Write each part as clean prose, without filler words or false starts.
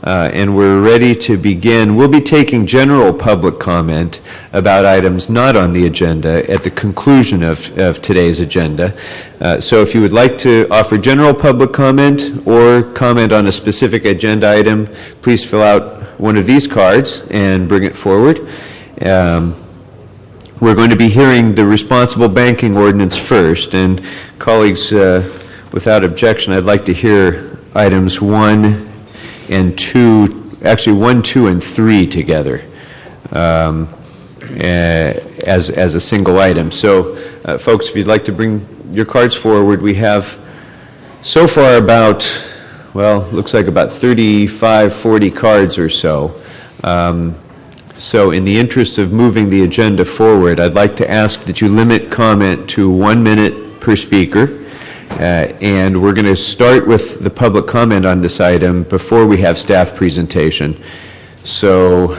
and we're ready to begin. We'll be taking general public comment about items not on the agenda at the conclusion of today's agenda. So if you would like to offer general public comment or comment on a specific agenda item, please fill out one of these cards and bring it forward. We're going to be hearing the responsible banking ordinance first, and colleagues, without objection, I'd like to hear items 1 and 2, actually 1, 2, and 3 together as a single item. So, folks, if you'd like to bring your cards forward, we have so far about, well, looks like about 35, 40 cards or so. So in the interest of moving the agenda forward, I'd like to ask that you limit comment to 1 minute per speaker. And we're going to start with the public comment on this item before we have staff presentation. So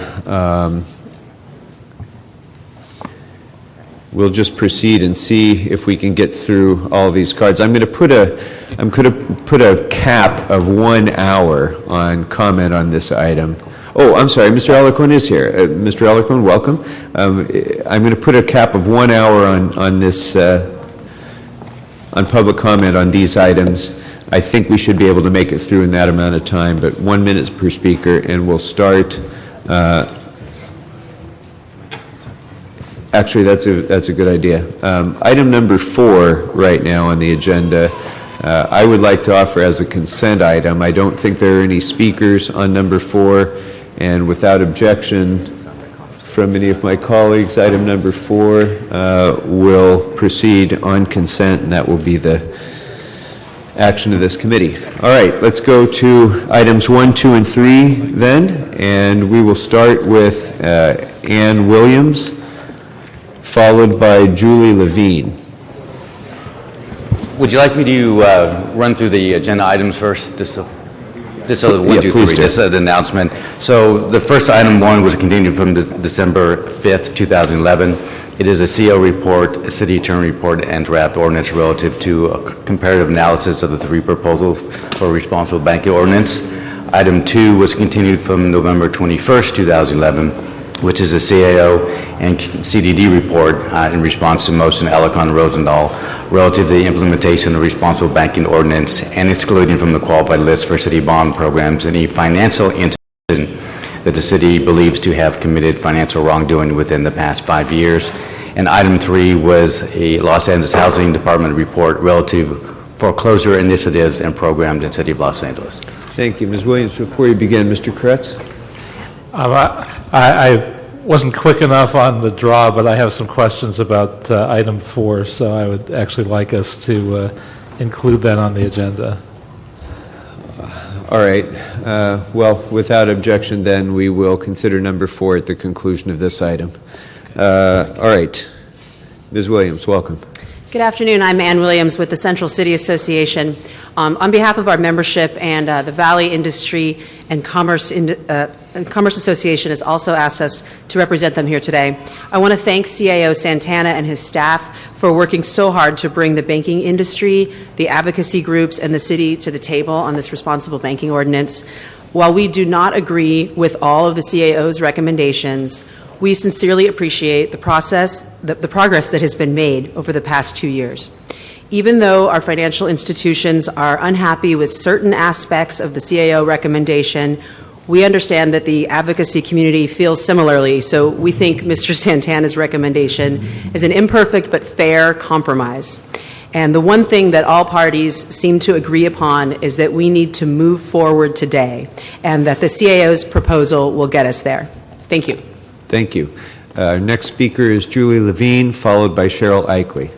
we'll just proceed and see if we can get through all these cards. I'm going to put a cap of 1 hour on comment on this item. Oh, I'm sorry, Mr. Alarcon is here. Mr. Alarcon, welcome. I'm going to put a cap of 1 hour on this, on public comment on these items. I think we should be able to make it through in that amount of time, but 1 minute per speaker, and we'll start. Actually, that's a good idea. Item number 4 right now on the agenda, I would like to offer as a consent item. I don't think there are any speakers on number 4. And without objection from any of my colleagues, item number 4 will proceed on consent, and that will be the action of this committee. All right, let's go to items 1, 2, and 3 then, and we will start with Ann Williams, followed by Julie Levine. Would you like me to run through the agenda items first, just so the 1, 2, 3, just the announcement. So the first item 1 was continued from December 5th, 2011. It is a CO report, a city attorney report, and draft ordinance relative to a comparative analysis of the 3 proposals for responsible banking ordinance. Item 2 was continued from November 21st, 2011, which is a CAO and CDD report in response to motion Alarcon Rosendahl relative to the implementation of the responsible banking ordinance and excluding from the qualified list for city bond programs any financial institution that the city believes to have committed financial wrongdoing within the past 5 years. And item 3 was a Los Angeles Housing Department report relative to foreclosure initiatives and programs in the city of Los Angeles. Thank you. Ms. Williams, before you begin, Mr. Kretz? I wasn't quick enough on the draw, but I have some questions about item 4, so I would actually like us to include that on the agenda. All right. Well, without objection, then we will consider number 4 at the conclusion of this item. All right. Ms. Williams, welcome. Good afternoon. I'm Ann Williams with the Central City Association. On behalf of our membership and the Valley Industry and Commerce Association has also asked us to represent them here today. I want to thank CAO Santana and his staff for working so hard to bring the banking industry, the advocacy groups, and the city to the table on this responsible banking ordinance. While we do not agree with all of the CAO's recommendations, we sincerely appreciate the progress that has been made over the past 2 years. Even though our financial institutions are unhappy with certain aspects of the CAO recommendation, we understand that the advocacy community feels similarly, so we think Mr. Santana's recommendation is an imperfect but fair compromise. And the one thing that all parties seem to agree upon is that we need to move forward today, and that the CAO's proposal will get us there. Thank you. Thank you. Next speaker is Julie Levine, followed by Cheryl Eichley.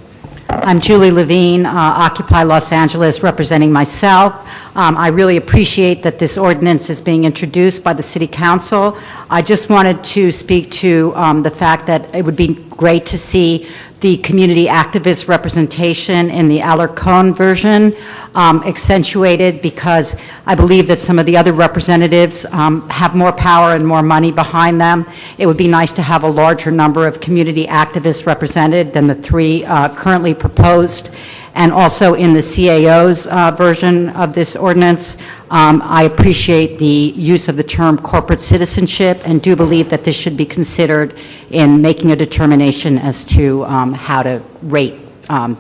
I'm Julie Levine, Occupy Los Angeles, representing myself. I really appreciate that this ordinance is being introduced by the City Council. I just wanted to speak to the fact that it would be great to see the community activist representation in the Alarcon version accentuated, because I believe that some of the other representatives have more power and more money behind them. It would be nice to have a larger number of community activists represented than the 3 currently proposed. and also in the CAO's version of this ordinance. I appreciate the use of the term corporate citizenship and do believe that this should be considered in making a determination as to how to rate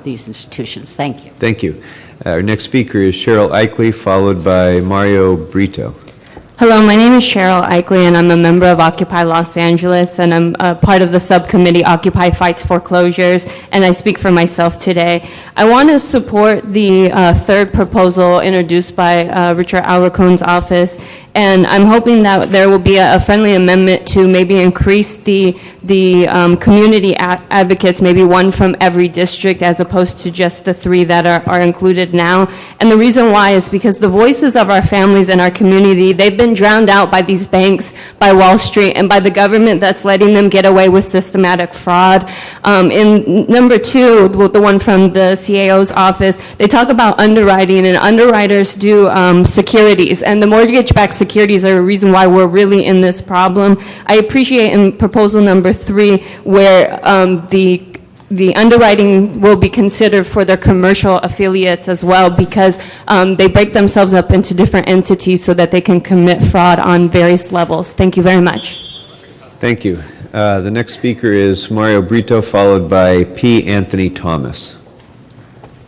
these institutions. Thank you. Thank you. Our next speaker is Cheryl Eichley, followed by Mario Brito. Hello, my name is Cheryl Eichley, and I'm a member of Occupy Los Angeles, and I'm part of the subcommittee Occupy Fights Foreclosures, and I speak for myself today. I want to support the third proposal introduced by Richard Alarcon's office, and I'm hoping that there will be a friendly amendment to maybe increase the community advocates, maybe one from every district as opposed to just the 3 that are included now. And the reason why is because the voices of our families and our community, they've been drowned out by these banks, by Wall Street, and by the government that's letting them get away with systematic fraud. In number 2, the one from the CAO's office, they talk about underwriting, and underwriters do securities, and the mortgage-backed securities are a reason why we're really in this problem. I appreciate in proposal number 3 where the underwriting will be considered for their commercial affiliates as well, because they break themselves up into different entities so that they can commit fraud on various levels. Thank you very much. Thank you. The next speaker is Mario Brito, followed by P. Anthony Thomas.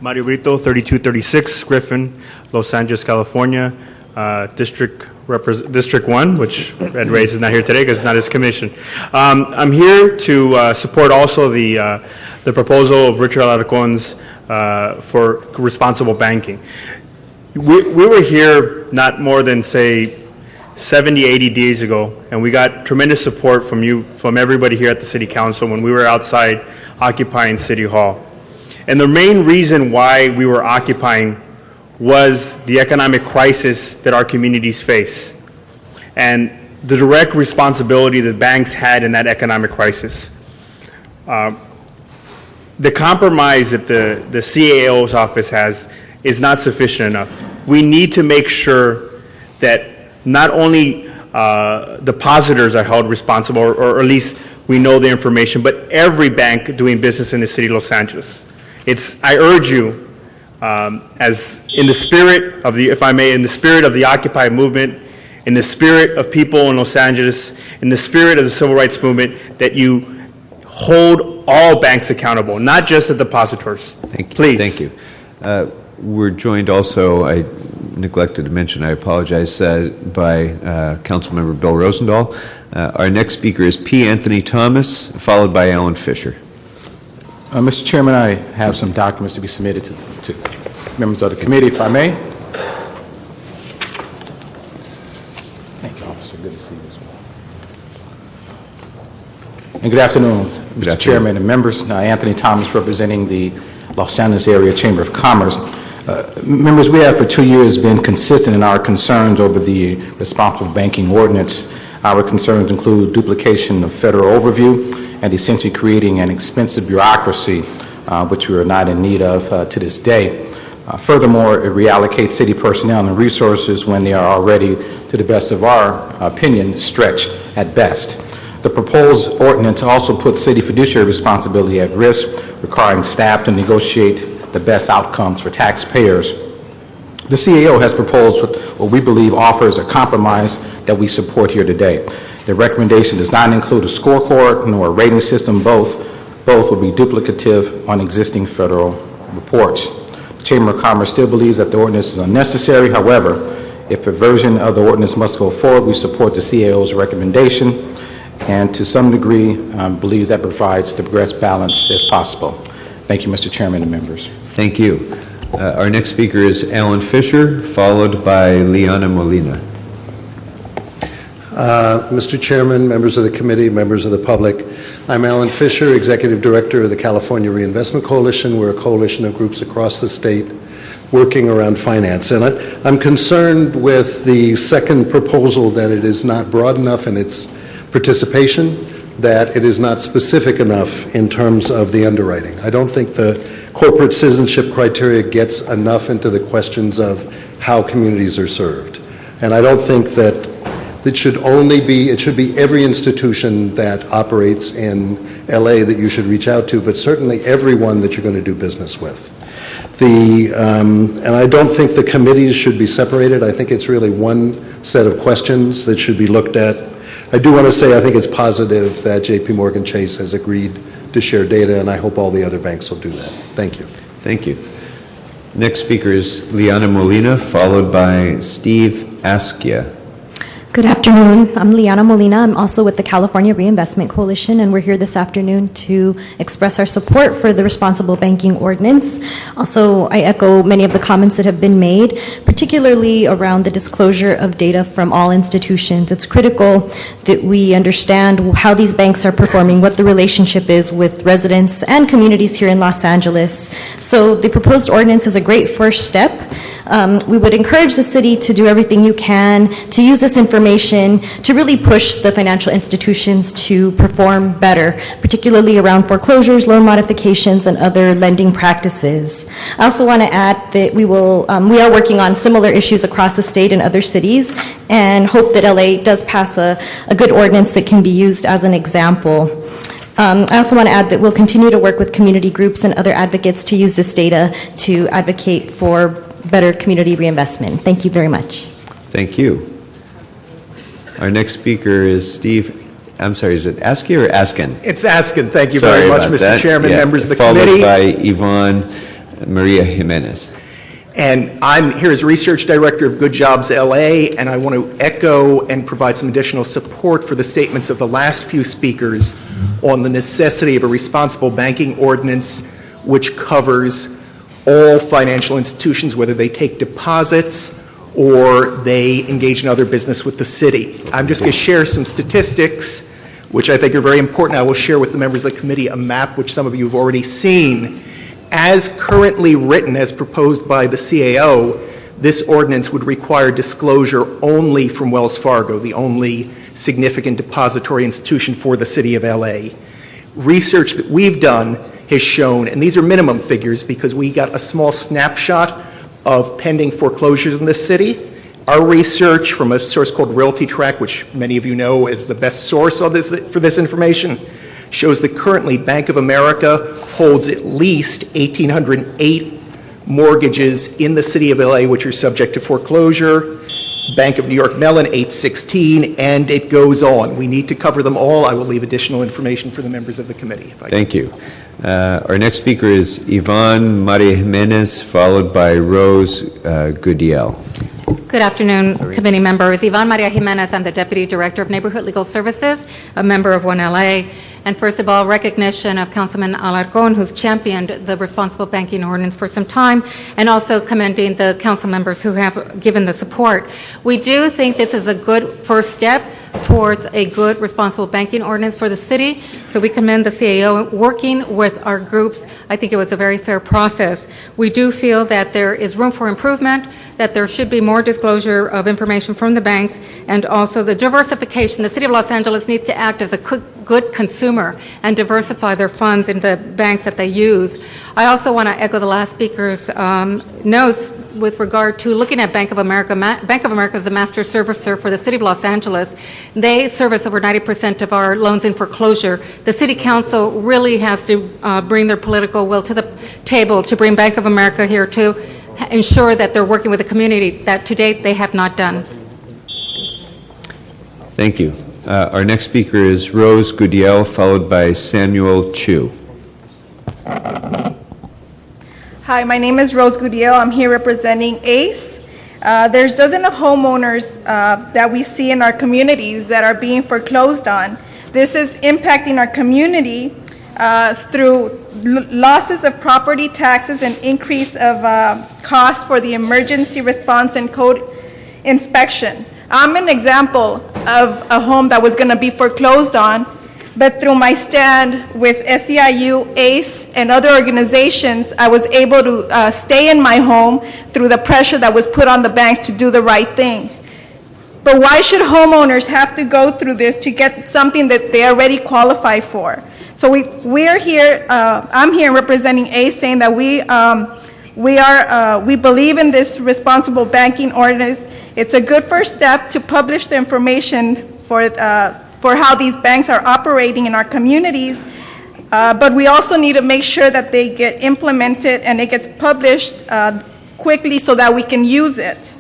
Mario Brito, 3236 Griffin, Los Angeles, California, District 1, which Ed Reyes is not here today because it's not his commission. I'm here to support also the proposal of Richard Alarcon's for responsible banking. We were here not more than, say, 70, 80 days ago, and we got tremendous support from everybody here at the City Council when we were outside occupying City Hall. And the main reason why we were occupying was the economic crisis that our communities face and the direct responsibility that banks had in that economic crisis. The compromise that the CAO's office has is not sufficient enough. We need to make sure that not only depositors are held responsible, or at least we know the information, but every bank doing business in the city of Los Angeles. I urge you, as in the spirit of the, if I may, in the spirit of the Occupy movement, in the spirit of people in Los Angeles, in the spirit of the civil rights movement, that you hold all banks accountable, not just the depositors. Thank you. Please. Thank you. We're joined also, I neglected to mention, I apologize, by Councilmember Bill Rosendahl. Our next speaker is P. Anthony Thomas, followed by Alan Fisher. Mr. Chairman, I have some documents to be submitted to members of the committee, if I may. Thank you, officer. Good to see you as well. And good afternoon, Mr. Chairman and members. Anthony Thomas, representing the Los Angeles Area Chamber of Commerce. Members, we have for 2 years been consistent in our concerns over the responsible banking ordinance. Our concerns include duplication of federal overview and essentially creating an expensive bureaucracy, which we are not in need of to this day. Furthermore, it reallocates city personnel and resources when they are already, to the best of our opinion, stretched at best. The proposed ordinance also puts city fiduciary responsibility at risk, requiring staff to negotiate the best outcomes for taxpayers. The CAO has proposed what we believe offers a compromise that we support here today. The recommendation does not include a scorecard nor a rating system. Both will be duplicative on existing federal reports. The Chamber of Commerce still believes that the ordinance is unnecessary. However, if a version of the ordinance must go forward, we support the CAO's recommendation and to some degree believes that provides the best balance as possible. Thank you, Mr. Chairman and members. Thank you. Our next speaker is Alan Fisher, followed by Liana Molina. Mr. Chairman, members of the committee, members of the public, I'm Alan Fisher, Executive Director of the California Reinvestment Coalition. We're a coalition of groups across the state working around finance. And I'm concerned with the second proposal that it is not broad enough in its participation, that it is not specific enough in terms of the underwriting. I don't think the corporate citizenship criteria gets enough into the questions of how communities are served. And I don't think that it should be every institution that operates in LA that you should reach out to, but certainly everyone that you're going to do business with. And I don't think the committees should be separated. I think it's really one set of questions that should be looked at. I do want to say I think it's positive that JP Morgan Chase has agreed to share data, and I hope all the other banks will do that. Thank you. Thank you. Next speaker is Liana Molina, followed by Steve Askia. Good afternoon. I'm Liana Molina. I'm also with the California Reinvestment Coalition, and we're here this afternoon to express our support for the Responsible Banking Ordinance. Also, I echo many of the comments that have been made, particularly around the disclosure of data from all institutions. It's critical that we understand how these banks are performing, what the relationship is with residents and communities here in Los Angeles. So the proposed ordinance is a great first step. We would encourage the city to do everything you can to use this information to really push the financial institutions to perform better, particularly around foreclosures, loan modifications, and other lending practices. I also want to add that we are working on similar issues across the state and other cities, and hope that LA does pass a good ordinance that can be used as an example. I also want to add that we'll continue to work with community groups and other advocates to use this data to advocate for better community reinvestment. Thank you very much. Thank you. Our next speaker is Steve, I'm sorry, is it Askia or Askin? It's Askin. Thank you Sorry very much, about Mr. that. Chairman, Yeah, members of the followed committee. by Yvonne Maria Jimenez. And I'm here as Research Director of Good Jobs LA, and I want to echo and provide some additional support for the statements of the last few speakers on the necessity of a responsible banking ordinance which covers all financial institutions, whether they take deposits or they engage in other business with the city. I'm just going to share some statistics, which I think are very important. I will share with the members of the committee a map, which some of you have already seen. As currently written, as proposed by the CAO, this ordinance would require disclosure only from Wells Fargo, the only significant depository institution for the city of LA. Research that we've done has shown, and these are minimum figures because we got a small snapshot of pending foreclosures in the city. Our research from a source called Realty Track, which many of you know is the best source on this, for this information, shows that currently Bank of America holds at least 1,808 mortgages in the city of LA which are subject to foreclosure. Bank of New York Mellon, 816, and it goes on. We need to cover them all. I will leave additional information for the members of the committee. Thank you. Our next speaker is Yvonne Maria Jimenez, followed by Rose Gudiel. Good afternoon, committee members. Yvonne Maria Jimenez, I'm the Deputy Director of Neighborhood Legal Services, a member of One LA. And first of all, recognition of Councilman Alarcon, who's championed the responsible banking ordinance for some time, and also commending the council members who have given the support. We do think this is a good first step towards a good responsible banking ordinance for the city. So we commend the CAO working with our groups. I think it was a very fair process. We do feel that there is room for improvement, that there should be more disclosure of information from the banks, and also the diversification. The city of Los Angeles needs to act as a good consumer and diversify their funds in the banks that they use. I also want to echo the last speaker's notes with regard to looking at Bank of America. Bank of America is the master servicer for the city of Los Angeles. They service over 90% of our loans in foreclosure. The city council really has to bring their political will to the table to bring Bank of America here to ensure that they're working with the community that to date they have not done. Thank you. Our next speaker is Rose Gudiel, followed by Samuel Chu. Hi, my name is Rose Gudiel. I'm here representing ACE. There's dozens of homeowners that we see in our communities that are being foreclosed on. This is impacting our community through losses of property taxes and increase of costs for the emergency response and code inspection. I'm an example of a home that was going to be foreclosed on, but through my stand with SEIU, ACE, and other organizations, I was able to stay in my home through the pressure that was put on the banks to do the right thing. But why should homeowners have to go through this to get something that they already qualify for? So we're here, I'm here representing ACE, saying that we believe in this responsible banking ordinance. It's a good first step to publish the information for how these banks are operating in our communities. But we also need to make sure that they get implemented and it gets published quickly so that we can use it.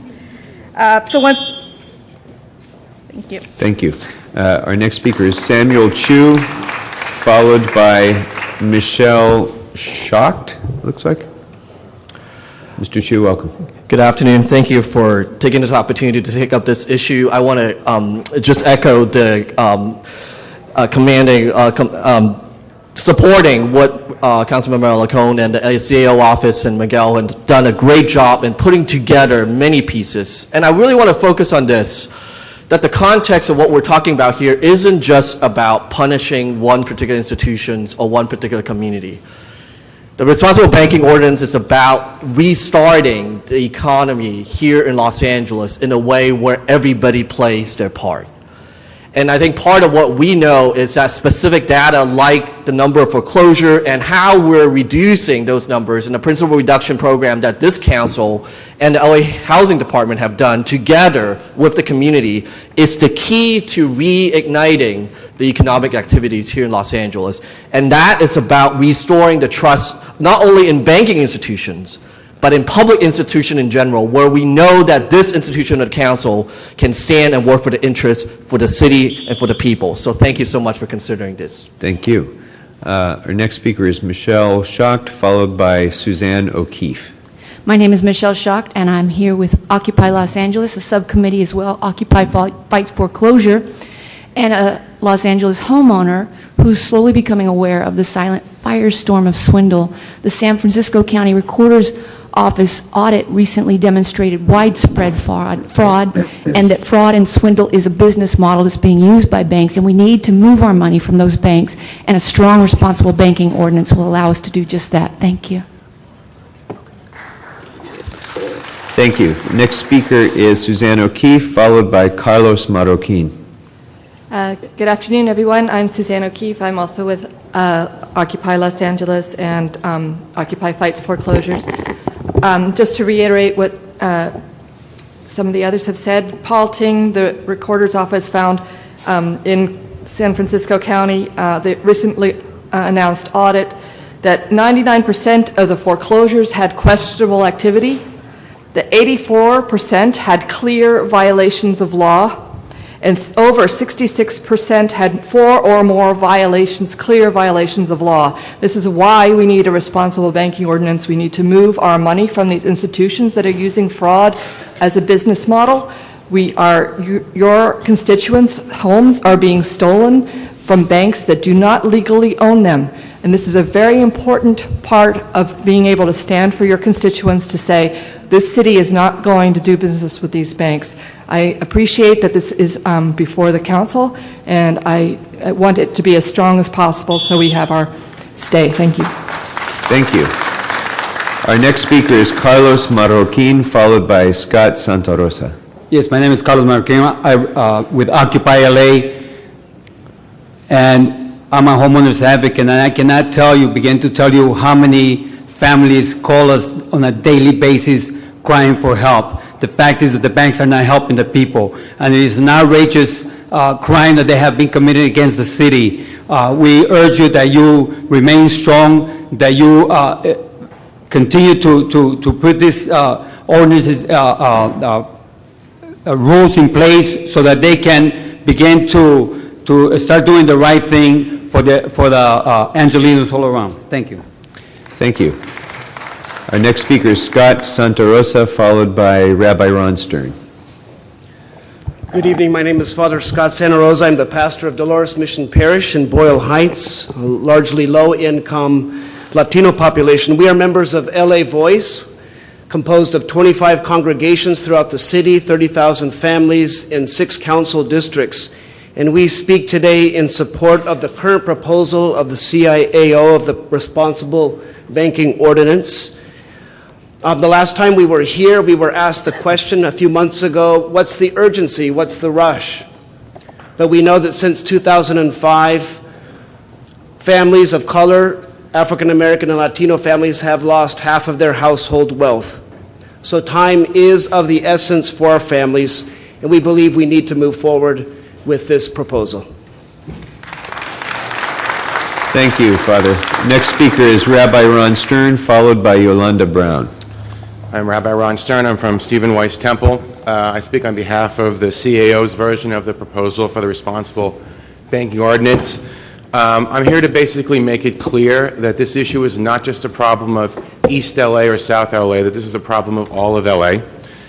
Thank you. Thank you. Our next speaker is Samuel Chu, followed by Michelle Schacht, looks like. Mr. Chu, welcome. Good afternoon. Thank you for taking this opportunity to take up this issue. I want to just echo the supporting what Councilmember Alarcon and the CAO office and Miguel have done a great job in putting together many pieces. And I really want to focus on this, that the context of what we're talking about here isn't just about punishing one particular institution or one particular community. The responsible banking ordinance is about restarting the economy here in Los Angeles in a way where everybody plays their part. And I think part of what we know is that specific data like the number of foreclosure and how we're reducing those numbers in the principal reduction program that this council and the LA Housing Department have done together with the community is the key to reigniting the economic activities here in Los Angeles. And that is about restoring the trust not only in banking institutions, but in public institutions in general, where we know that this institution of the council can stand and work for the interests for the city and for the people. So thank you so much for considering this. Thank you. Our next speaker is Michelle Schacht, followed by Suzanne O'Keefe. My name is Michelle Schacht, and I'm here with Occupy Los Angeles, a subcommittee as well, Occupy Fights Foreclosure, and a Los Angeles homeowner who's slowly becoming aware of the silent firestorm of swindle. The San Francisco County Recorder's Office audit recently demonstrated widespread fraud, and that fraud and swindle is a business model that's being used by banks, and we need to move our money from those banks, and a strong responsible banking ordinance will allow us to do just that. Thank you. Thank you. Next speaker is Suzanne O'Keefe, followed by Carlos Marroquin. Good afternoon, everyone. I'm Suzanne O'Keefe. I'm also with Occupy Los Angeles and Occupy Fights Foreclosures. Just to reiterate what some of the others have said, Paul Ting, the Recorder's Office, found in San Francisco County, the recently announced audit, that 99% of the foreclosures had questionable activity, that 84% had clear violations of law, and over 66% had 4 or more violations, clear violations of law. This is why we need a responsible banking ordinance. We need to move our money from these institutions that are using fraud as a business model. Your constituents' homes are being stolen from banks that do not legally own them. And this is a very important part of being able to stand for your constituents to say, this city is not going to do business with these banks. I appreciate that this is before the council, and I want it to be as strong as possible so we have our stay. Thank you. Thank you. Our next speaker is Carlos Marroquin, followed by Scott Santa Rosa. Yes, my name is Carlos Marroquin. I'm with Occupy LA, and I'm a homeowners advocate, and I cannot begin to tell you how many families call us on a daily basis crying for help. The fact is that the banks are not helping the people, and it is an outrageous crime that they have been committed against the city. We urge you that you remain strong, that you continue to put these ordinances, rules in place so that they can begin to start doing the right thing for the Angelinos all around. Thank you. Thank you. Our next speaker is Scott Santa Rosa, followed by Rabbi Ron Stern. Good evening. My name is Father Scott Santa Rosa. I'm the pastor of Dolores Mission Parish in Boyle Heights, a largely low-income Latino population. We are members of LA Voice, composed of 25 congregations throughout the city, 30,000 families in 6 council districts. And we speak today in support of the current proposal of the CIAO of the Responsible Banking Ordinance. The last time we were here, we were asked the question a few months ago, what's the urgency, what's the rush? But we know that since 2005, families of color, African American and Latino families have lost half of their household wealth. So time is of the essence for our families, and we believe we need to move forward with this proposal. Thank you, Father. Next speaker is Rabbi Ron Stern, followed by Yolanda Brown. I'm Rabbi Ron Stern. I'm from Stephen Weiss Temple. I speak on behalf of the CAO's version of the proposal for the responsible banking ordinance. I'm here to basically make it clear that this issue is not just a problem of East LA or South LA, that this is a problem of all of LA,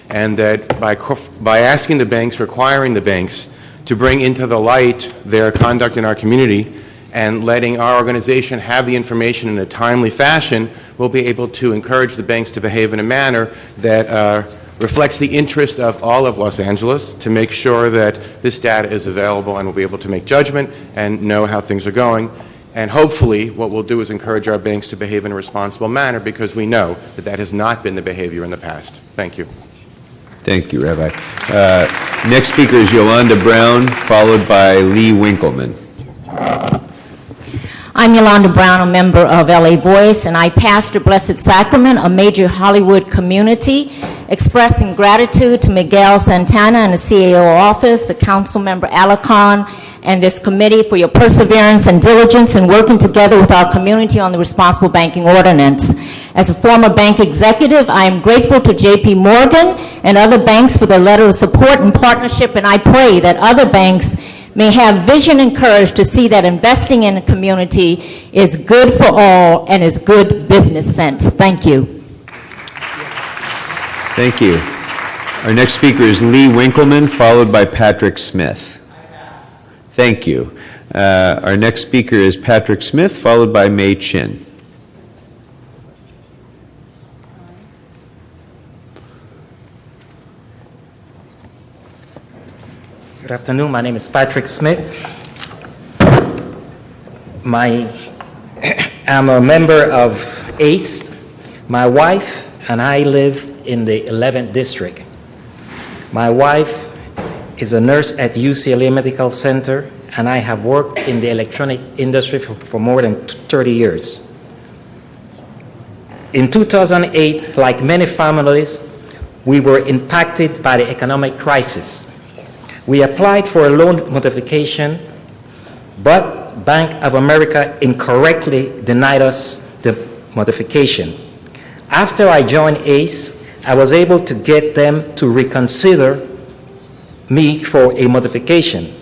and that by asking the banks, requiring the banks to bring into the light their conduct in our community and letting our organization have the information in a timely fashion, we'll be able to encourage the banks to behave in a manner that reflects the interest of all of Los Angeles, to make sure that this data is available and we'll be able to make judgment and know how things are going. And hopefully what we'll do is encourage our banks to behave in a responsible manner, because we know that that has not been the behavior in the past. Thank you. Thank you, Rabbi. Next speaker is Yolanda Brown, followed by Lee Winkleman. I'm Yolanda Brown, a member of LA Voice, and I pastor Blessed Sacrament, a major Hollywood community, expressing gratitude to Miguel Santana and the CAO office, the council member Alarcon, and this committee for your perseverance and diligence in working together with our community on the responsible banking ordinance. As a former bank executive, I am grateful to JP Morgan and other banks for their letter of support and partnership, and I pray that other banks may have vision and courage to see that investing in a community is good for all and is good business sense. Thank you. Thank you. Our next speaker is Lee Winkleman, followed by Patrick Smith. Thank you. Our next speaker is Patrick Smith, followed by May Chin. Good afternoon. My name is Patrick Smith. I'm a member of ACE. My wife and I live in the 11th district. My wife is a nurse at UCLA Medical Center, and I have worked in the electronic industry for more than 30 years. In 2008, like many families, we were impacted by the economic crisis. We applied for a loan modification, but Bank of America incorrectly denied us the modification. After I joined ACE, I was able to get them to reconsider me for a modification,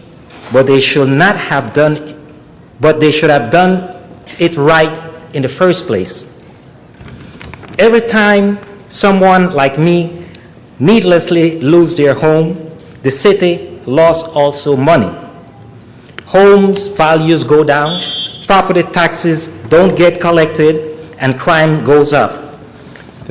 but they should have done it right in the first place. Every time someone like me needlessly loses their home, the city lost also money. Homes values go down, property taxes don't get collected, and crime goes up.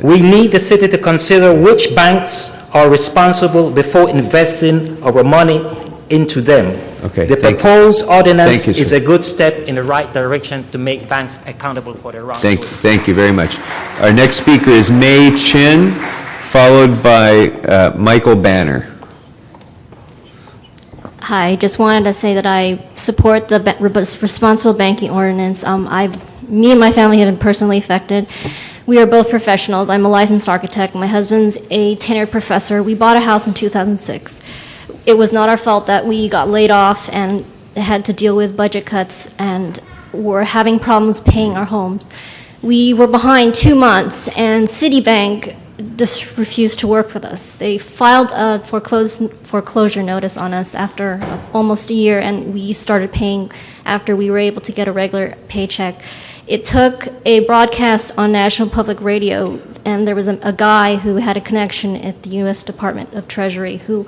We need the city to consider which banks are responsible before investing our money into them. Okay, the proposed ordinance is sir. a good step in the right direction to make banks accountable for their wrongdoing. Thank you very much. Our next speaker is May Chin, followed by Michael Banner. Hi, just wanted to say that I support the responsible banking ordinance. Me and my family have been personally affected. We are both professionals. I'm a licensed architect. My husband's a tenured professor. We bought a house in 2006. It was not our fault that we got laid off and had to deal with budget cuts and were having problems paying our homes. We were behind 2 months, and Citibank just refused to work with us. They filed a foreclosure notice on us after almost a year, and we started paying after we were able to get a regular paycheck. It took a broadcast on National Public Radio, and there was a guy who had a connection at the U.S. Department of Treasury who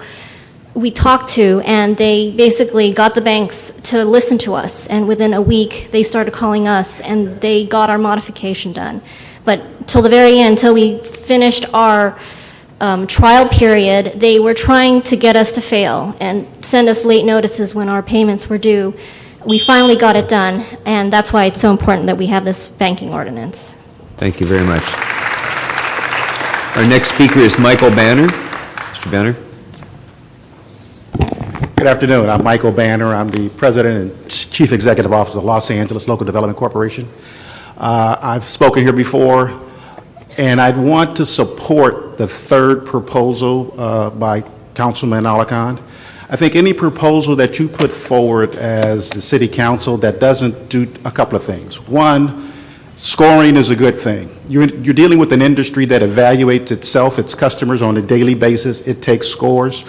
we talked to, and they basically got the banks to listen to us, and within a week they started calling us, and they got our modification done. But till the very end, till we finished our trial period, they were trying to get us to fail and send us late notices when our payments were due. We finally got it done, and that's why it's so important that we have this banking ordinance. Thank you very much. Our next speaker is Michael Banner. Mr. Banner. Good afternoon. I'm Michael Banner. I'm the President and Chief Executive Officer of Los Angeles Local Development Corporation. I've spoken here before, and I'd want to support the third proposal by Councilman Alarcon. I think any proposal that you put forward as the city council that doesn't do a couple of things. One, scoring is a good thing. You're dealing with an industry that evaluates itself, its customers on a daily basis. It takes scores.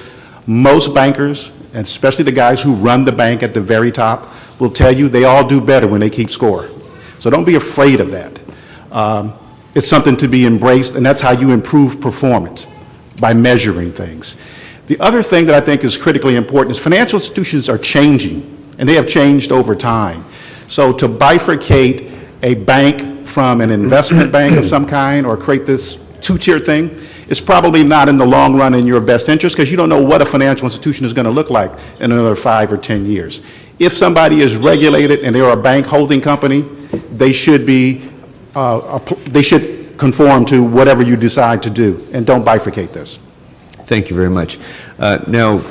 Most bankers, and especially the guys who run the bank at the very top, will tell you they all do better when they keep score. So don't be afraid of that. It's something to be embraced, and that's how you improve performance, by measuring things. The other thing that I think is critically important is financial institutions are changing, and they have changed over time. So to bifurcate a bank from an investment bank of some kind or create this two-tier thing is probably not in the long run in your best interest, because you don't know what a financial institution is going to look like in another 5 or 10 years. If somebody is regulated and they're a bank holding company, they should conform to whatever you decide to do, and don't bifurcate this. Thank you very much. Now,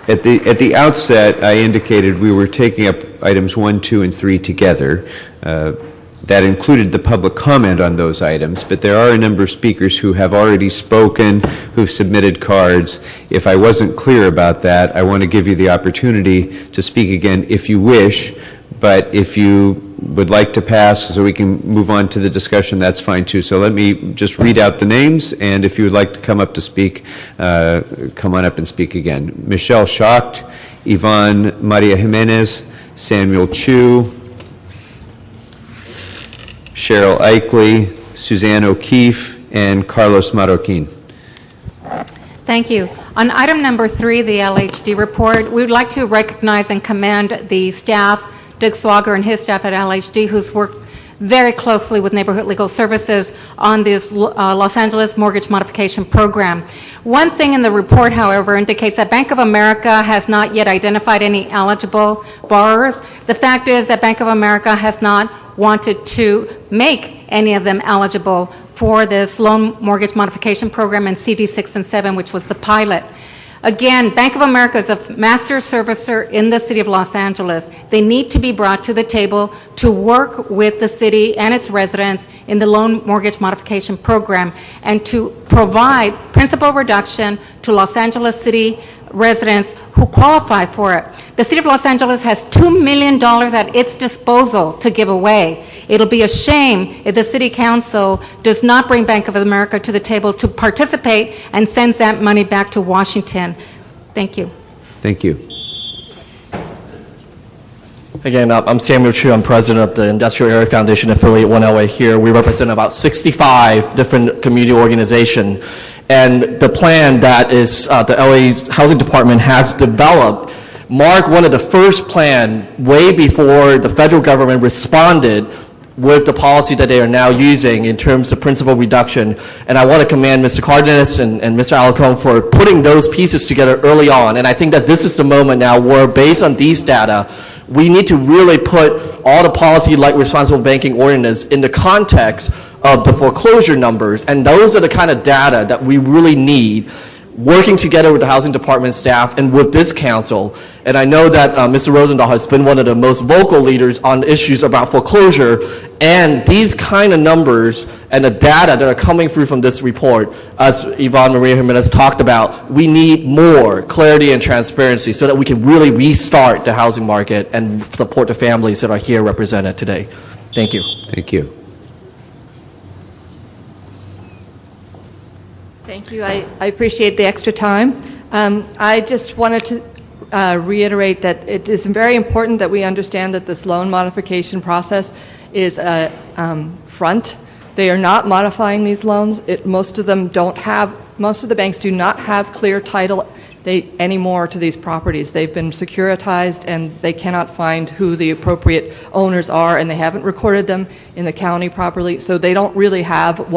at the outset, I indicated we were taking up items 1, 2, and 3 together. That included the public comment on those items, but there are a number of speakers who have already spoken, who've submitted cards. If I wasn't clear about that, I want to give you the opportunity to speak again if you wish, but if you would like to pass so we can move on to the discussion, that's fine too. So let me just read out the names, and if you would like to come up to speak, come on up and speak again. Michelle Schacht, Yvonne Maria Jimenez, Samuel Chu, Cheryl Eichley, Suzanne O'Keefe, and Carlos Marroquin. Thank you. On item number 3, the LHD report, we would like to recognize and commend the staff, Doug Swager and his staff at LHD, who's worked very closely with Neighborhood Legal Services on this Los Angeles Mortgage Modification Program. One thing in the report, however, indicates that Bank of America has not yet identified any eligible borrowers. The fact is that Bank of America has not wanted to make any of them eligible for this loan mortgage modification program in CD 6 and 7, which was the pilot. Again, Bank of America is a master servicer in the city of Los Angeles. They need to be brought to the table to work with the city and its residents in the loan mortgage modification program and to provide principal reduction to Los Angeles City residents who qualify for it. The city of Los Angeles has $2 million at its disposal to give away. It'll be a shame if the city council does not bring Bank of America to the table to participate and sends that money back to Washington. Thank you. Thank you. Again, I'm Samuel Chu. I'm president of the Industrial Area Foundation affiliate 1LA here. We represent about 65 different community organizations. And the plan that is the LA Housing Department has developed marked one of the first plan way before the federal government responded with the policy that they are now using in terms of principal reduction. And I want to commend Mr. Cardenas and Mr. Alarcon for putting those pieces together early on. And I think that this is the moment now where, based on these data, we need to really put all the policy like responsible banking ordinance in the context of the foreclosure numbers, and those are the kind of data that we really need, working together with the housing department staff and with this council. And I know that Mr. Rosendahl has been one of the most vocal leaders on issues about foreclosure, and these kind of numbers and the data that are coming through from this report, as Yvonne Maria Jimenez talked about, we need more clarity and transparency so that we can really restart the housing market and support the families that are here represented today. Thank you. Thank you. Thank you. I appreciate the extra time. I just wanted to reiterate that it is very important that we understand that this loan modification process is a front. They are not modifying these loans. Most of the banks do not have clear title anymore to these properties. They've been securitized and they cannot find who the appropriate owners are, and they haven't recorded them in the county properly, so they don't really have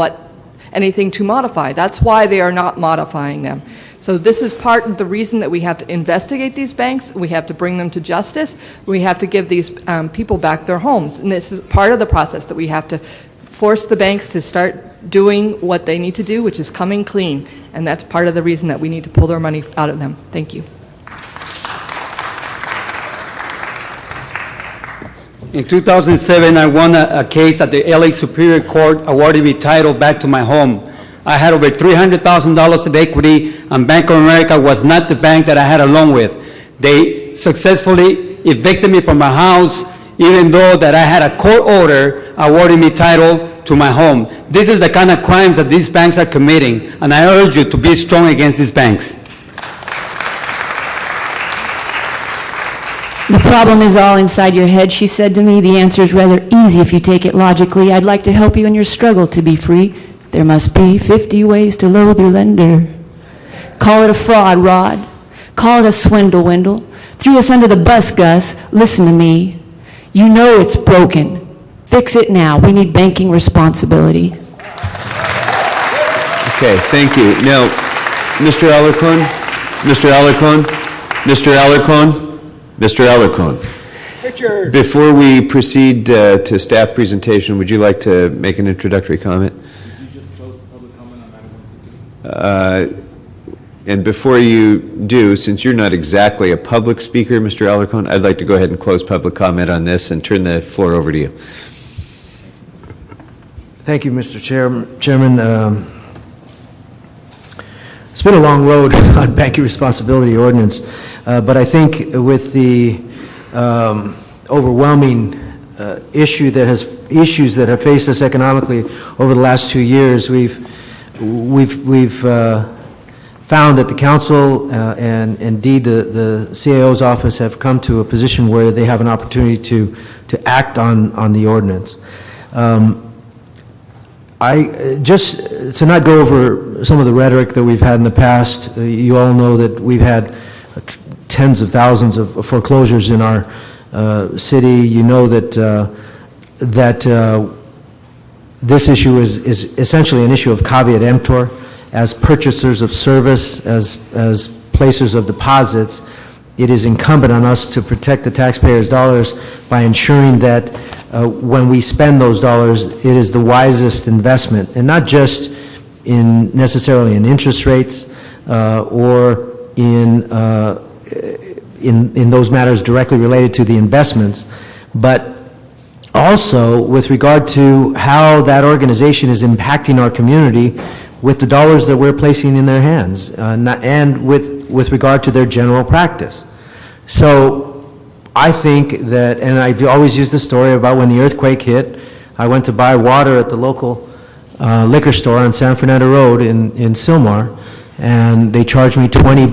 anything to modify. That's why they are not modifying them. So this is part of the reason that we have to investigate these banks. We have to bring them to justice. We have to give these people back their homes. And this is part of the process that we have to force the banks to start doing what they need to do, which is coming clean. And that's part of the reason that we need to pull their money out of them. Thank you. In 2007, I won a case at the LA Superior Court awarding me title back to my home. I had over $300,000 of equity, and Bank of America was not the bank that I had a loan with. They successfully evicted me from my house, even though that I had a court order awarding me title to my home. This is the kind of crimes that these banks are committing, and I urge you to be strong against these banks. The problem is all inside your head, she said to me. The answer is rather easy if you take it logically. I'd like to help you in your struggle to be free. There must be 50 ways to loathe your lender. Call it a fraud, Rod. Call it a swindle, Wendell. Threw us under the bus, Gus. Listen to me. You know it's broken. Fix it now. We need banking responsibility. Okay, thank you. Now, Mr. Alarcon, Mr. Alarcon, Mr. Alarcon, Mr. Alarcon. Richard. Before we proceed to staff presentation, would you like to make an introductory comment? And before you do, since you're not exactly a public speaker, Mr. Alarcon, I'd like to go ahead and close public comment on this and turn the floor over to you. Thank you, Mr. Chairman. It's been a long road on banking responsibility ordinance, but I think with the overwhelming issues that have faced us economically over the last 2 years, we've found that the council and indeed the CAO's office have come to a position where they have an opportunity to act on the ordinance. Just to not go over some of the rhetoric that we've had in the past, you all know that we've had tens of thousands of foreclosures in our city. You know that this issue is essentially an issue of caveat emptor. As purchasers of service, as placers of deposits, it is incumbent on us to protect the taxpayers' dollars by ensuring that when we spend those dollars, it is the wisest investment, and not just necessarily in interest rates or in those matters directly related to the investments, but also with regard to how that organization is impacting our community with the dollars that we're placing in their hands, and with regard to their general practice. So I think that, and I've always used the story about when the earthquake hit, I went to buy water at the local liquor store on San Fernando Road in Sylmar, and they charged me $20.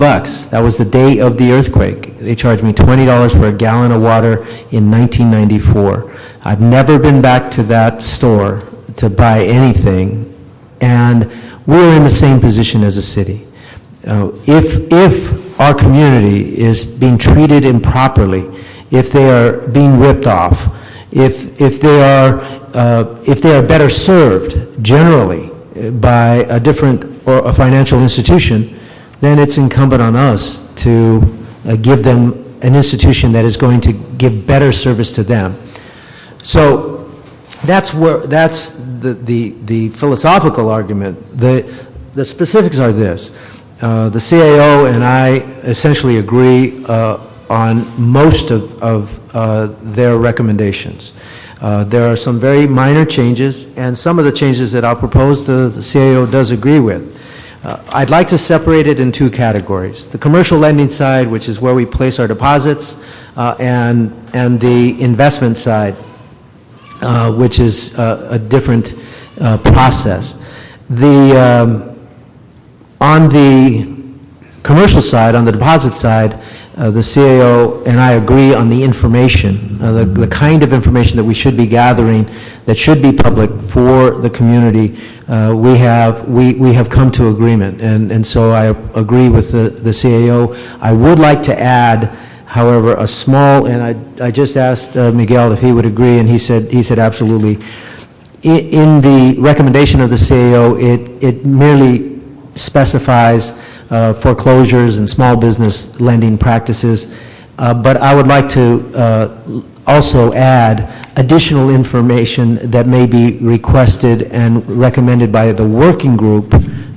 That was the day of the earthquake. They charged me $20 for a gallon of water in 1994. I've never been back to that store to buy anything, and we're in the same position as a city. If our community is being treated improperly, if they are being ripped off, if they are better served generally by a different or a financial institution, then it's incumbent on us to give them an institution that is going to give better service to them. So that's the philosophical argument. The specifics are this. The CAO and I essentially agree on most of their recommendations. There are some very minor changes, and some of the changes that I'll propose the CAO does agree with. I'd like to separate it in two categories. The commercial lending side, which is where we place our deposits, and the investment side, which is a different process. On the commercial side, on the deposit side, the CAO and I agree on the information, the kind of information that we should be gathering that should be public for the community. We have come to agreement, and so I agree with the CAO. I would like to add, however, a small, and I just asked Miguel if he would agree, and he said absolutely. In the recommendation of the CAO, it merely specifies foreclosures and small business lending practices, but I would like to also add additional information that may be requested and recommended by the working group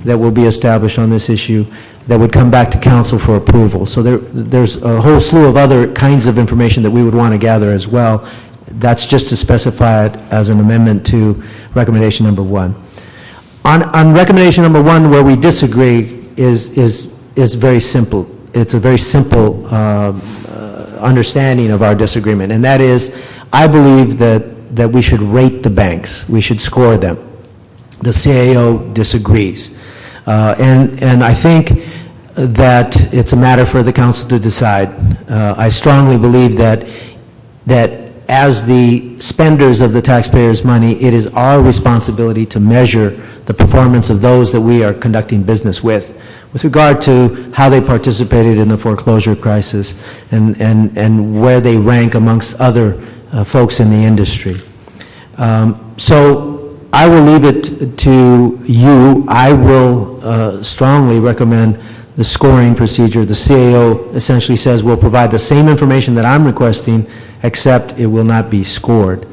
that will be established on this issue that would come back to council for approval. So there's a whole slew of other kinds of information that we would want to gather as well. That's just to specify it as an amendment to recommendation number 1. On recommendation number 1, where we disagree is very simple. it's a very simple understanding of our disagreement, and that is, I believe that we should rate the banks. We should score them. The CAO disagrees. And I think that it's a matter for the council to decide. I strongly believe that as the spenders of the taxpayers' money, it is our responsibility to measure the performance of those that we are conducting business with regard to how they participated in the foreclosure crisis and where they rank amongst other folks in the industry. So I will leave it to you. I will strongly recommend the scoring procedure. The CAO essentially says we'll provide the same information that I'm requesting, except it will not be scored.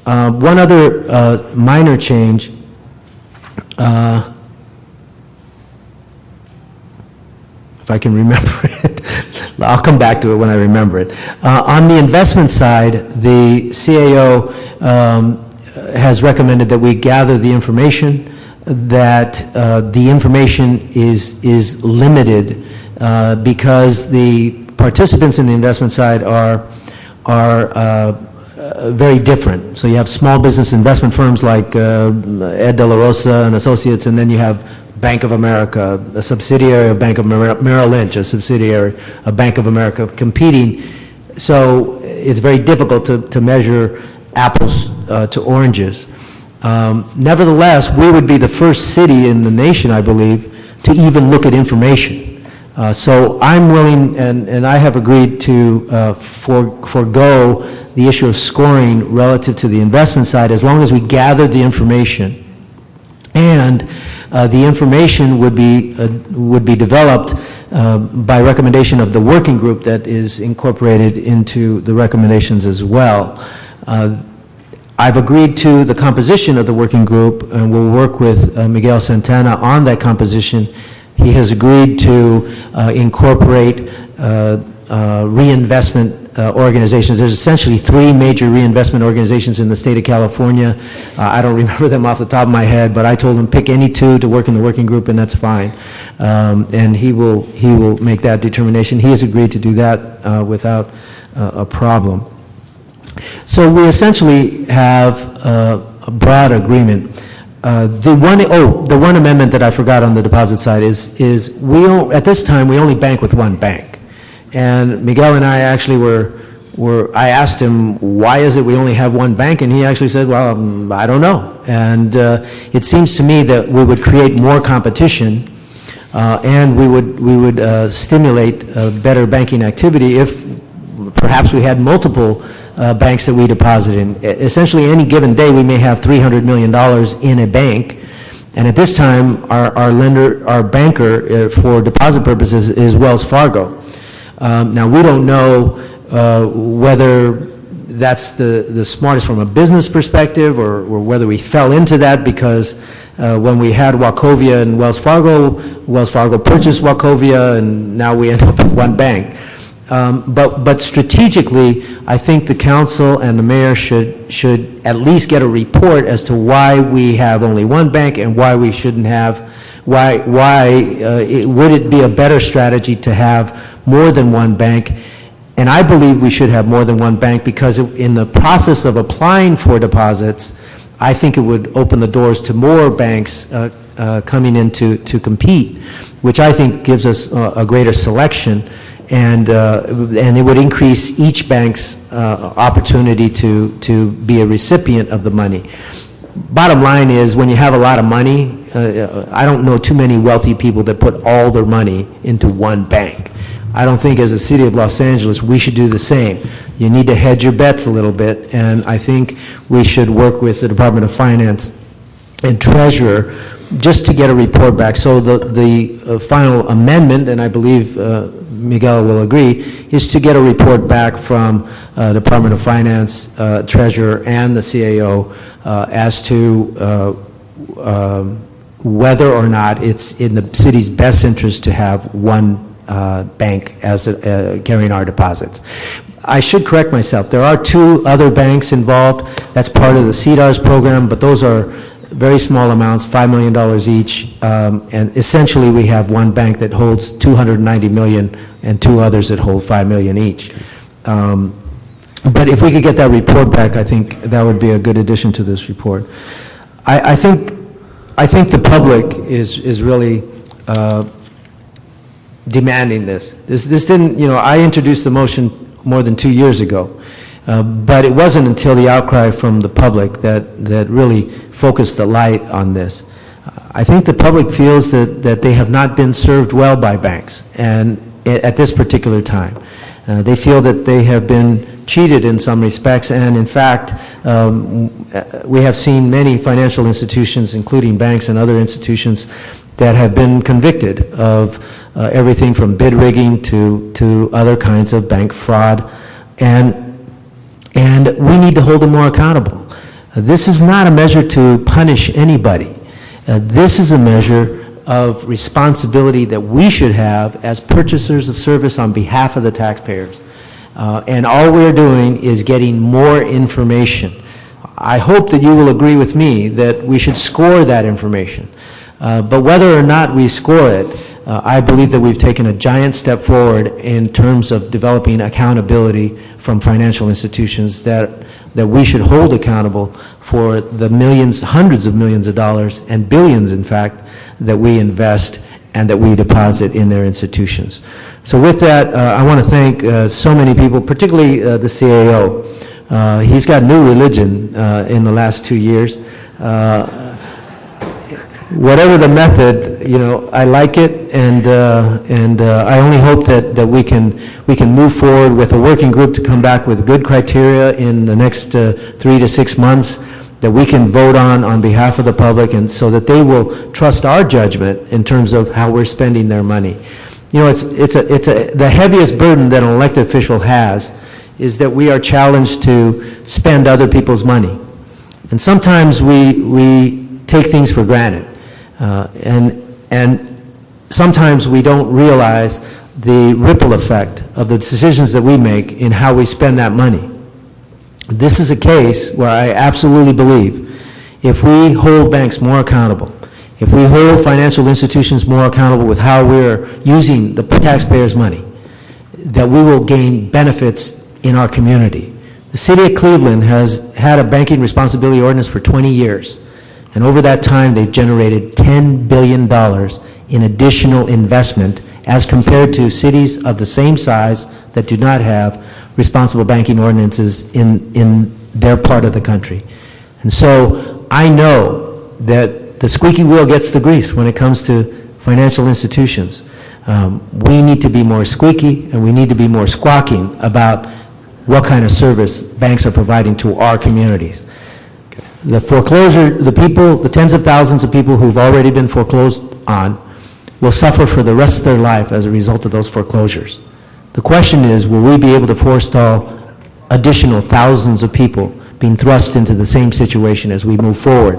One other minor change, if I can remember it, I'll come back to it when I remember it. On the investment side, the CAO has recommended that we gather the information, that the information is limited because the participants in the investment side are very different. So you have small business investment firms like Ed De La Rosa and Associates, and then you have Bank of America, a subsidiary of Bank of Merrill Lynch, a subsidiary of Bank of America competing. So it's very difficult to measure apples to oranges. Nevertheless, we would be the first city in the nation, I believe, to even look at information. So I'm willing, and I have agreed to forego the issue of scoring relative to the investment side as long as we gather the information. And the information would be developed by recommendation of the working group that is incorporated into the recommendations as well. I've agreed to the composition of the working group, and we'll work with Miguel Santana on that composition. He has agreed to incorporate reinvestment organizations. There's essentially 3 major reinvestment organizations in the state of California. I don't remember them off the top of my head, but I told him pick any 2 to work in the working group, and that's fine. And he will make that determination. He has agreed to do that without a problem. So we essentially have a broad agreement. The one amendment that I forgot on the deposit side is at this time we only bank with one bank. And Miguel and I actually I asked him, why is it we only have one bank? And he actually said, well, I don't know. And it seems to me that we would create more competition and we would stimulate better banking activity if perhaps we had multiple banks that we deposit in. Essentially, any given day, we may have $300 million in a bank. And at this time, our banker for deposit purposes is Wells Fargo. Now, we don't know whether that's the smartest from a business perspective or whether we fell into that because when we had Wachovia and Wells Fargo purchased Wachovia, and now we end up with one bank. But strategically, I think the council and the mayor should at least get a report as to why we have only one bank and why we shouldn't have, would it be a better strategy to have more than one bank? And I believe we should have more than one bank because in the process of applying for deposits, I think it would open the doors to more banks coming in to compete, which I think gives us a greater selection. And it would increase each bank's opportunity to be a recipient of the money. Bottom line is, when you have a lot of money, I don't know too many wealthy people that put all their money into one bank. I don't think as a city of Los Angeles we should do the same. You need to hedge your bets a little bit, and I think we should work with the Department of Finance and Treasurer just to get a report back. So the final amendment, and I believe Miguel will agree, is to get a report back from Department of Finance, Treasurer, and the CAO as to whether or not it's in the city's best interest to have one bank as carrying our deposits. I should correct myself. There are 2 other banks involved. That's part of the CDARS program, but those are very small amounts, $5 million each, and essentially we have one bank that holds $290 million and two others that hold $5 million each. But if we could get that report back, I think that would be a good addition to this report. I think the public is really demanding this. This didn't, I introduced the motion more than 2 years ago, but it wasn't until the outcry from the public that really focused the light on this. I think the public feels that they have not been served well by banks, and at this particular time. They feel that they have been cheated in some respects, and in fact, we have seen many financial institutions, including banks and other institutions, that have been convicted of everything from bid rigging to other kinds of bank fraud, and we need to hold them more accountable. This is not a measure to punish anybody. This is a measure of responsibility that we should have as purchasers of service on behalf of the taxpayers. And all we're doing is getting more information. I hope that you will agree with me that we should score that information. But whether or not we score it, I believe that we've taken a giant step forward in terms of developing accountability from financial institutions that we should hold accountable for the millions, hundreds of millions of dollars, and billions, in fact, that we invest and that we deposit in their institutions. So with that, I want to thank so many people, particularly the CAO. He's got new religion in the last 2 years. Whatever the method, I like it, and I only hope that we can move forward with a working group to come back with good criteria in the next 3 to 6 months that we can vote on behalf of the public, and so that they will trust our judgment in terms of how we're spending their money. The heaviest burden that an elected official has is that we are challenged to spend other people's money, and sometimes we take things for granted. And sometimes we don't realize the ripple effect of the decisions that we make in how we spend that money. This is a case where I absolutely believe if we hold banks more accountable, if we hold financial institutions more accountable with how we're using the taxpayers' money, that we will gain benefits in our community. The city of Cleveland has had a banking responsibility ordinance for 20 years. And over that time, they've generated $10 billion in additional investment as compared to cities of the same size that do not have responsible banking ordinances in their part of the country. And so I know that the squeaky wheel gets the grease when it comes to financial institutions. We need to be more squeaky, and we need to be more squawking about what kind of service banks are providing to our communities. The foreclosure, the tens of thousands of people who've already been foreclosed on will suffer for the rest of their life as a result of those foreclosures. The question is, will we be able to forestall additional thousands of people being thrust into the same situation as we move forward?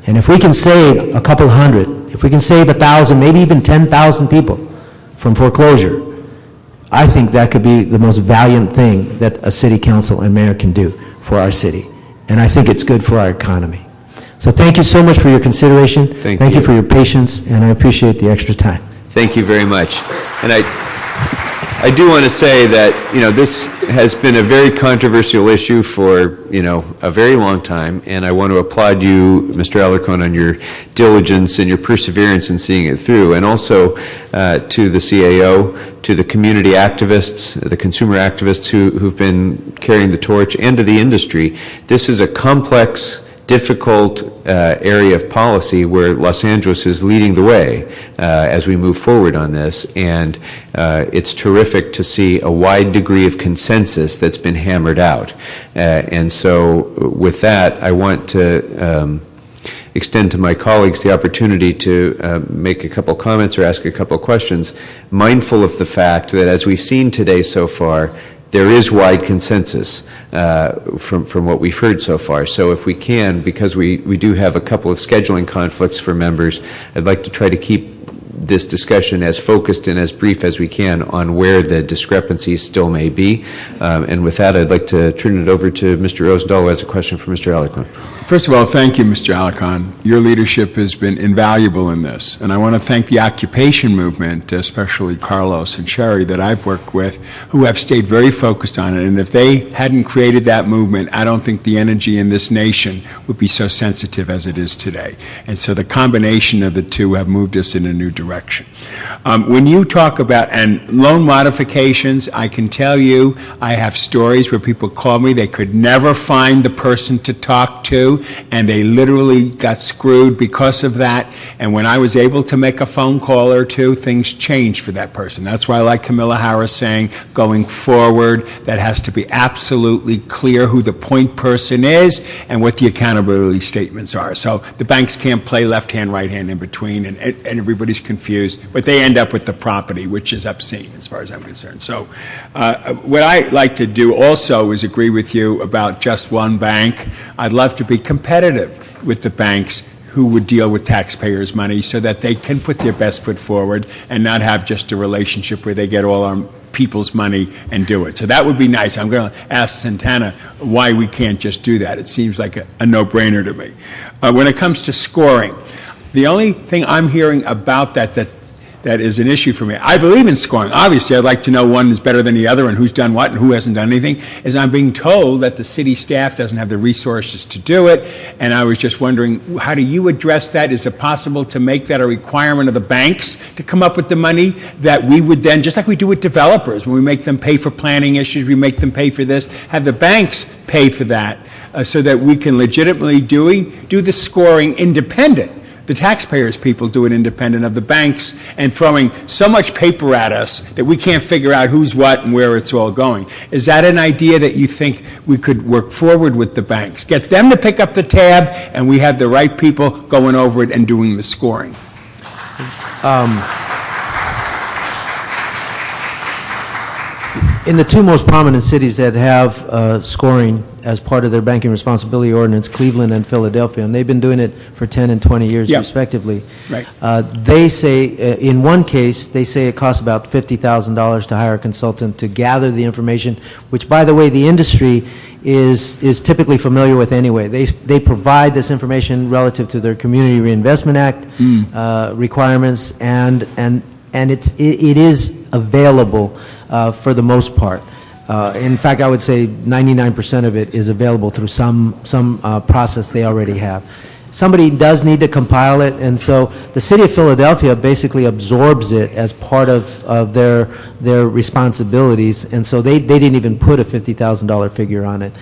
And if we can save a couple hundred, if we can save 1,000, maybe even 10,000 people from foreclosure, I think that could be the most valiant thing that a city council and mayor can do for our city. And I think it's good for our economy. So thank you so much for your consideration. Thank you for your patience, and I appreciate the extra time. Thank you very much. And I do want to say that, this has been a very controversial issue for, a very long time, and I want to applaud you, Mr. Alarcon, on your diligence and your perseverance in seeing it through, and also to the CAO, to the community activists, the consumer activists who've been carrying the torch, and to the industry. This is a complex, difficult area of policy where Los Angeles is leading the way as we move forward on this, and it's terrific to see a wide degree of consensus that's been hammered out. And so with that, I want to extend to my colleagues the opportunity to make a couple comments or ask a couple questions, mindful of the fact that as we've seen today so far, there is wide consensus from what we've heard so far. So if we can, because we do have a couple of scheduling conflicts for members, I'd like to try to keep this discussion as focused and as brief as we can on where the discrepancies still may be. And with that, I'd like to turn it over to Mr. Rosendahl, who has a question for Mr. Alarcon. First of all, thank you, Mr. Alarcon. Your leadership has been invaluable in this. And I want to thank the occupation movement, especially Carlos and Sherry that I've worked with, who have stayed very focused on it. And if they hadn't created that movement, I don't think the energy in this nation would be so sensitive as it is today. And so the combination of the two have moved us in a new direction. When you talk about loan modifications, I can tell you I have stories where people call me, they could never find the person to talk to, and they literally got screwed because of that. And when I was able to make a phone call or two, things changed for that person. That's why I like Camilla Harris saying, going forward, that has to be absolutely clear who the point person is and what the accountability statements are. So the banks can't play left hand, right hand in between, and everybody's confused, but they end up with the property, which is obscene as far as I'm concerned. So what I like to do also is agree with you about just one bank. I'd love to be competitive with the banks who would deal with taxpayers' money so that they can put their best foot forward and not have just a relationship where they get all our people's money and do it. So that would be nice. I'm going to ask Santana why we can't just do that. It seems like a no-brainer to me. When it comes to scoring, the only thing I'm hearing about that is an issue for me. I believe in scoring. Obviously, I'd like to know one is better than the other and who's done what and who hasn't done anything, is I'm being told that the city staff doesn't have the resources to do it, and I was just wondering, how do you address that? Is it possible to make that a requirement of the banks to come up with the money that we would then, just like we do with developers, when we make them pay for planning issues, we make them pay for this, have the banks pay for that so that we can legitimately do the scoring independent. The taxpayers' people do it independent of the banks and throwing so much paper at us that we can't figure out who's what and where it's all going. Is that an idea that you think we could work forward with the banks? Get them to pick up the tab and we have the right people going over it and doing the scoring. In the two most prominent cities that have scoring as part of their banking responsibility ordinance, Cleveland and Philadelphia, and they've been doing it for 10 and 20 years respectively. Right. They say, in one case, they say it costs about $50,000 to hire a consultant to gather the information, which, by the way, the industry is typically familiar with anyway. They provide this information relative to their Community Reinvestment Act requirements, and it is available for the most part. In fact, I would say 99% of it is available through some process they already have. Somebody does need to compile it, and so the city of Philadelphia basically absorbs it as part of their responsibilities, and so they didn't even put a $50,000 figure on it.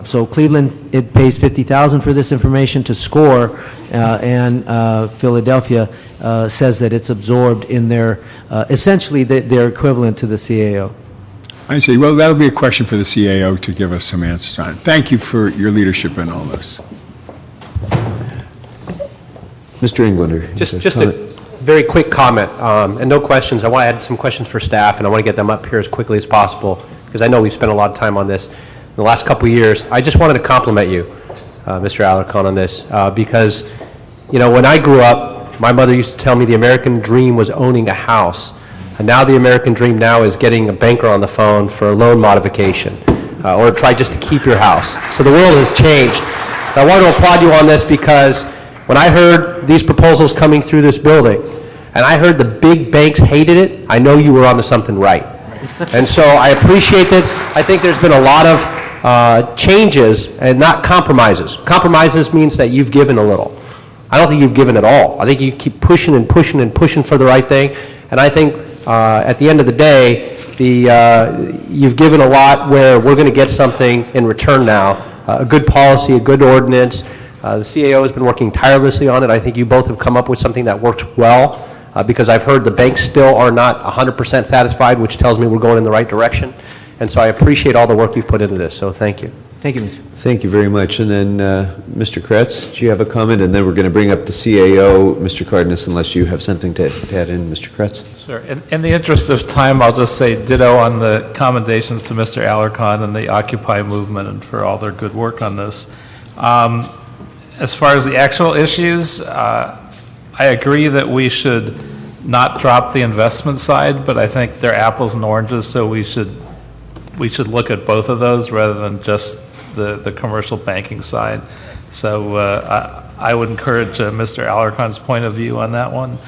So Cleveland, it pays $50,000 for this information to score, and Philadelphia says that it's absorbed in their, essentially their equivalent to the CAO. I see. Well, that'll be a question for the CAO to give us some answers on. Thank you for your leadership in all this. Mr. Englander. Just a very quick comment, and no questions. I want to add some questions for staff, and I want to get them up here as quickly as possible, because I know we've spent a lot of time on this in the last couple of years. I just wanted to compliment you, Mr. Alarcon, on this, because, you know, when I grew up, my mother used to tell me the American dream was owning a house. And now the American dream now is getting a banker on the phone for a loan modification, or try just to keep your house. So the world has changed. And I want to applaud you on this, because when I heard these proposals coming through this building, and I heard the big banks hated it, I know you were onto something right. And so I appreciate that. I think there's been a lot of changes and not compromises. Compromises means that you've given a little. I don't think you've given at all. I think you keep pushing and pushing and pushing for the right thing. And I think at the end of the day, you've given a lot where we're going to get something in return now, a good policy, a good ordinance. The CAO has been working tirelessly on it. I think you both have come up with something that works well, because I've heard the banks still are not 100% satisfied, which tells me we're going in the right direction. And so I appreciate all the work you've put into this, so thank you. Thank you, Mr. Thank you very much. And then, Mr. Kretz, do you have a comment? And then we're going to bring up the CAO, Mr. Cardenas, unless you have something to add in, Mr. Kretz. Sure. In the interest of time, I'll just say ditto on the commendations to Mr. Alarcon and the Occupy movement and for all their good work on this. As far as the actual issues, I agree that we should not drop the investment side, but I think they're apples and oranges, so we should look at both of those rather than just the commercial banking side. So I would encourage Mr. Alarcon's point of view on that one.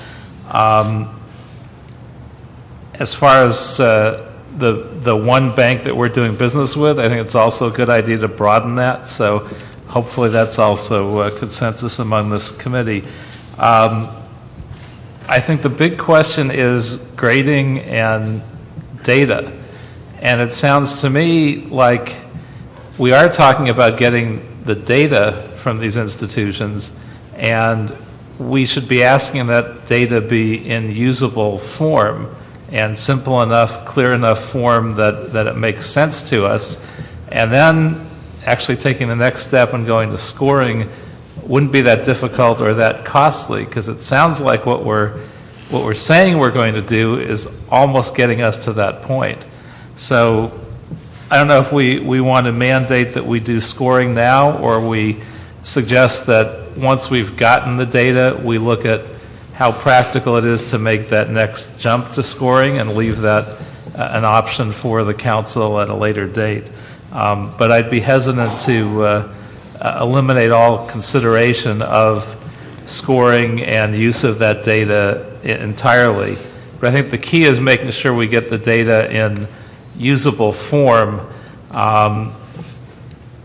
As far as the one bank that we're doing business with, I think it's also a good idea to broaden that. So hopefully that's also consensus among this committee. I think the big question is grading and data. And it sounds to me like we are talking about getting the data from these institutions, and we should be asking that data be in usable form and simple enough, clear enough form that it makes sense to us. And then actually taking the next step and going to scoring wouldn't be that difficult or that costly, because it sounds like what we're saying we're going to do is almost getting us to that point. So I don't know if we want to mandate that we do scoring now, or we suggest that once we've gotten the data, we look at how practical it is to make that next jump to scoring and leave that an option for the council at a later date. But I'd be hesitant to eliminate all consideration of scoring and use of that data entirely. But I think the key is making sure we get the data in usable form.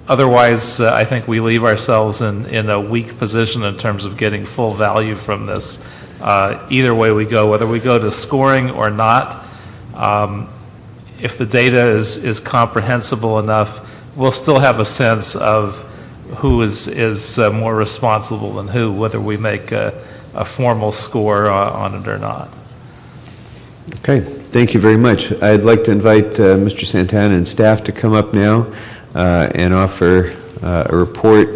Otherwise, I think we leave ourselves in a weak position in terms of getting full value from this. Either way we go, whether we go to scoring or not, if the data is comprehensible enough, we'll still have a sense of who is more responsible than who, whether we make a formal score on it or not. Okay, thank you very much. I'd like to invite Mr. Santana and staff to come up now and offer a report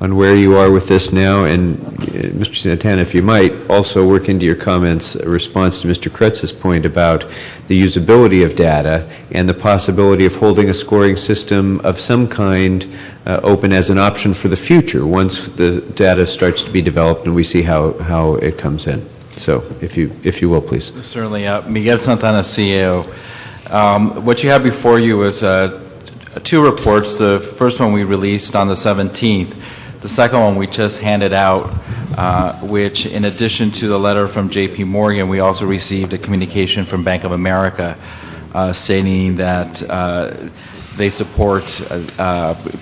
on where you are with this now. And Mr. Santana, if you might, also work into your comments a response to Mr. Kretz's point about the usability of data and the possibility of holding a scoring system of some kind open as an option for the future once the data starts to be developed and we see how it comes in. So if you will, please. Certainly. Miguel Santana, CEO. What you have before you is two reports. The first one we released on the 17th. The second one we just handed out, which in addition to the letter from JP Morgan, we also received a communication from Bank of America stating that they support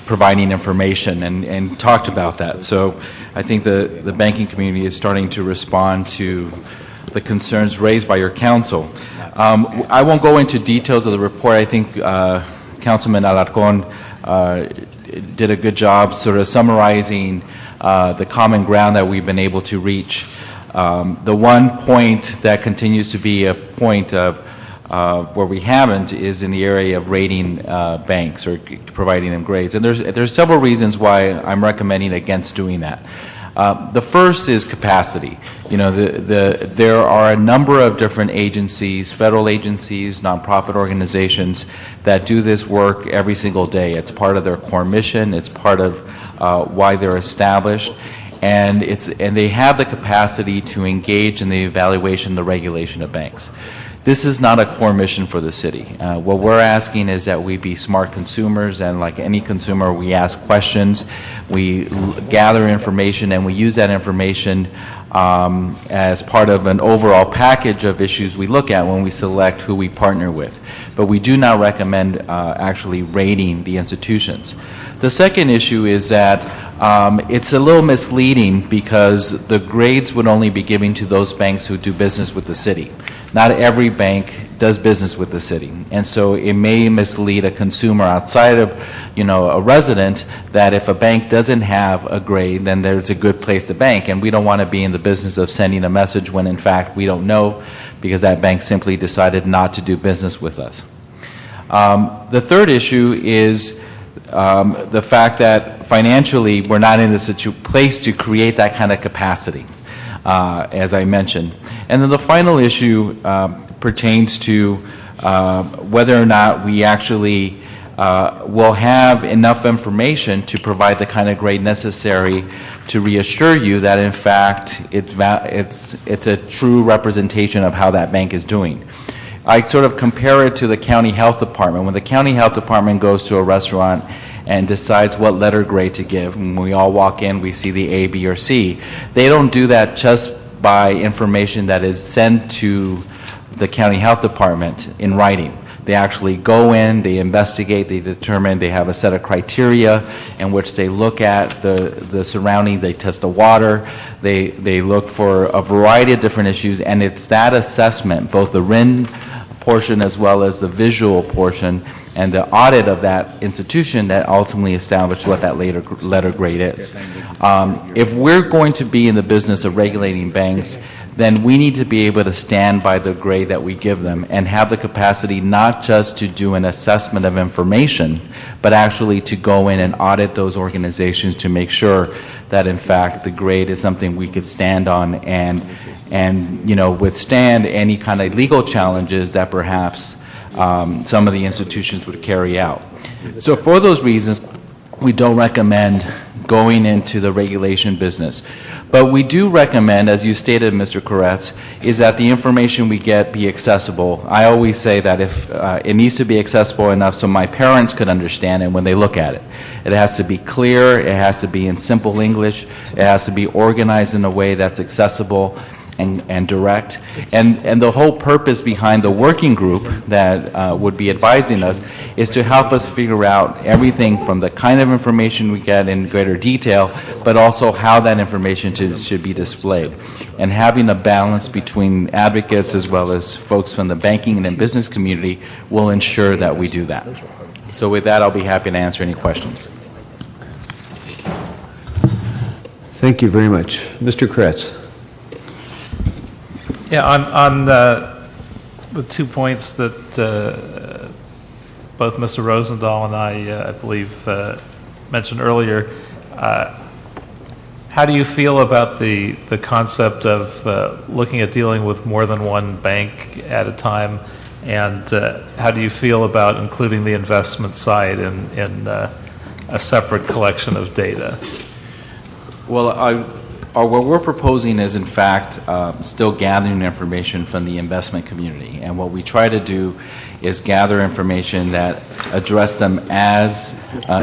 providing information and talked about that. So I think the banking community is starting to respond to the concerns raised by your council. I won't go into details of the report. I think Councilman Alarcon did a good job sort of summarizing the common ground that we've been able to reach. The one point that continues to be a point of where we haven't is in the area of rating banks or providing them grades. And there's several reasons why I'm recommending against doing that. The first is capacity. You know, there are a number of different agencies, federal agencies, nonprofit organizations that do this work every single day. It's part of their core mission. It's part of why they're established. And they have the capacity to engage in the evaluation and the regulation of banks. This is not a core mission for the city. What we're asking is that we be smart consumers, and like any consumer, we ask questions, we gather information, and we use that information as part of an overall package of issues we look at when we select who we partner with. But we do not recommend actually rating the institutions. The second issue is that it's a little misleading because the grades would only be given to those banks who do business with the city. Not every bank does business with the city, and so it may mislead a consumer outside of, a resident, that if a bank doesn't have a grade, then there's a good place to bank, and we don't want to be in the business of sending a message when in fact we don't know because that bank simply decided not to do business with us. The third issue is the fact that financially we're not in the place to create that kind of capacity, as I mentioned. And then the final issue pertains to whether or not we actually will have enough information to provide the kind of grade necessary to reassure you that in fact it's a true representation of how that bank is doing. I sort of compare it to the county health department. When the county health department goes to a restaurant and decides what letter grade to give, when we all walk in, we see the A, B, or C. They don't do that just by information that is sent to the county health department in writing. They actually go in, they investigate, they determine, they have a set of criteria in which they look at the surroundings, they test the water, they look for a variety of different issues, and it's that assessment, both the written portion as well as the visual portion and the audit of that institution that ultimately establishes what that letter grade is. If we're going to be in the business of regulating banks, then we need to be able to stand by the grade that we give them and have the capacity not just to do an assessment of information, but actually to go in and audit those organizations to make sure that in fact the grade is something we could stand on and withstand any kind of legal challenges that perhaps some of the institutions would carry out. So for those reasons, we don't recommend going into the regulation business. But we do recommend, as you stated, Mr. Koretz, is that the information we get be accessible. I always say that if it needs to be accessible enough so my parents could understand it when they look at it. It has to be clear, it has to be in simple English, it has to be organized in a way that's accessible and direct. And the whole purpose behind the working group that would be advising us is to help us figure out everything from the kind of information we get in greater detail, but also how that information should be displayed. And having a balance between advocates as well as folks from the banking and business community will ensure that we do that. So with that, I'll be happy to answer any questions. Thank you very much. Mr. Koretz. Yeah, on the 2 points that both Mr. Rosendahl and I believe, mentioned earlier, how do you feel about the concept of looking at dealing with more than one bank at a time, and how do you feel about including the investment side in a separate collection of data? Well, what we're proposing is, in fact, still gathering information from the investment community. And what we try to do is gather information that address them as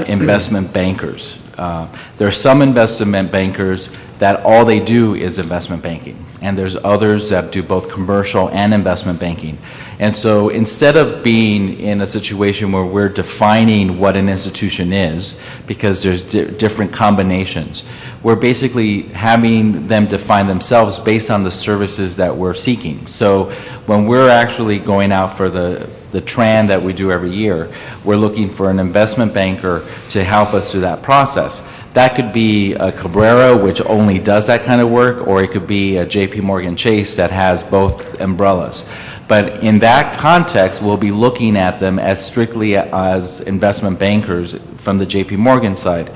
investment bankers. There are some investment bankers that all they do is investment banking. And there's others that do both commercial and investment banking. And so instead of being in a situation where we're defining what an institution is, because there's different combinations, we're basically having them define themselves based on the services that we're seeking. So when we're actually going out for the TRAN that we do every year, we're looking for an investment banker to help us through that process. That could be a Cabrera, which only does that kind of work, or it could be a JP Morgan Chase that has both umbrellas. But in that context, we'll be looking at them as strictly as investment bankers from the JP Morgan side.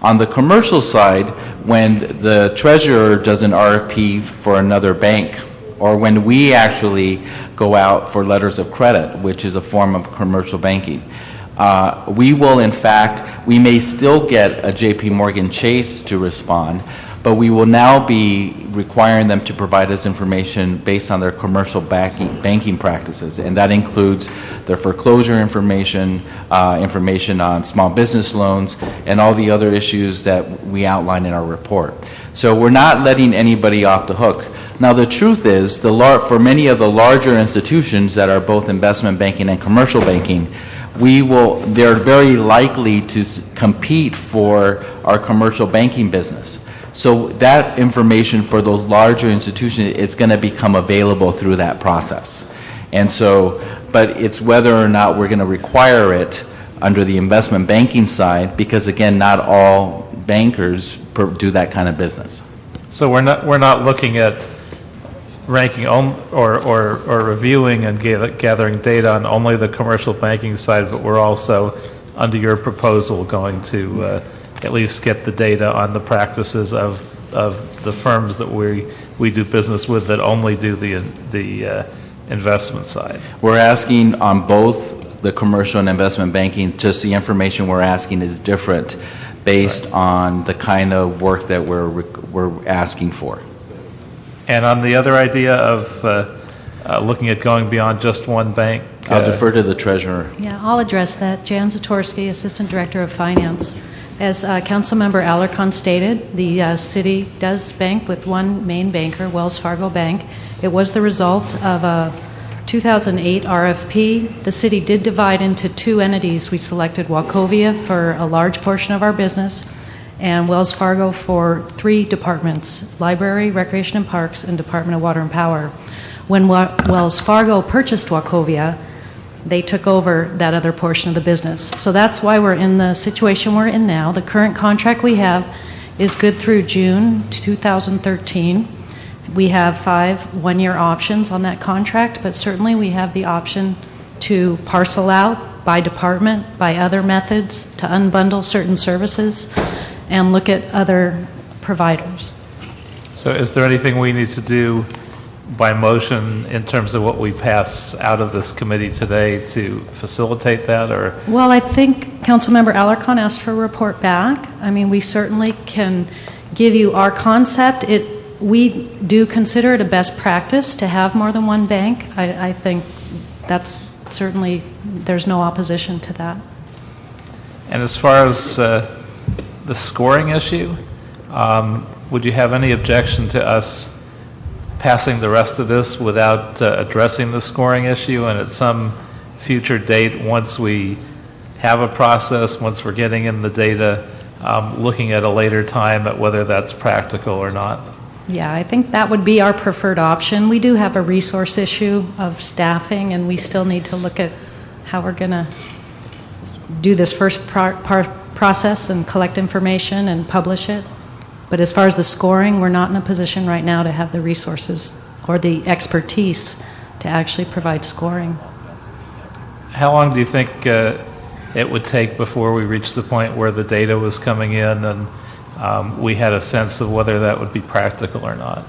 On the commercial side, when the treasurer does an RFP for another bank, or when we actually go out for letters of credit, which is a form of commercial banking, we will, in fact, we may still get a JP Morgan Chase to respond, but we will now be requiring them to provide us information based on their commercial banking practices, and that includes their foreclosure information, information on small business loans, and all the other issues that we outline in our report. So we're not letting anybody off the hook. Now, the truth is, for many of the larger institutions that are both investment banking and commercial banking, they're very likely to compete for our commercial banking business. So that information for those larger institutions is going to become available through that process. And so, but it's whether or not we're going to require it under the investment banking side, because again, not all bankers do that kind of business. So we're not looking at ranking or reviewing and gathering data on only the commercial banking side, but we're also, under your proposal, going to at least get the data on the practices of the firms that we do business with that only do the investment side. We're asking on both the commercial and investment banking, just the information we're asking is different based on the kind of work that we're asking for. And on the other idea of looking at going beyond just one bank? I'll defer to the treasurer. Yeah, I'll address that. Jan Zatorsky, Assistant Director of Finance. As Councilmember Alarcon stated, the city does bank with one main banker, Wells Fargo Bank. It was the result of a 2008 RFP. The city did divide into two entities. We selected Wachovia for a large portion of our business and Wells Fargo for three departments: Library, Recreation and Parks, and Department of Water and Power. When Wells Fargo purchased Wachovia, they took over that other portion of the business. So that's why we're in the situation we're in now. The current contract we have is good through June 2013. We have 5 one-year options on that contract, but certainly we have the option to parcel out by department, by other methods, to unbundle certain services, and look at other providers. So is there anything we need to do by motion in terms of what we pass out of this committee today to facilitate that, or? Well, I think Councilmember Alarcon asked for a report back. I mean, we certainly can give you our concept. We do consider it a best practice to have more than one bank. I think that's certainly, there's no opposition to that. And as far as the scoring issue, would you have any objection to us passing the rest of this without addressing the scoring issue, and at some future date, once we have a process, once we're getting in the data, looking at a later time at whether that's practical or not? Yeah, I think that would be our preferred option. We do have a resource issue of staffing, and we still need to look at how we're going to do this first process and collect information and publish it. But as far as the scoring, we're not in a position right now to have the resources or the expertise to actually provide scoring. How long do you think it would take before we reach the point where the data was coming in and we had a sense of whether that would be practical or not?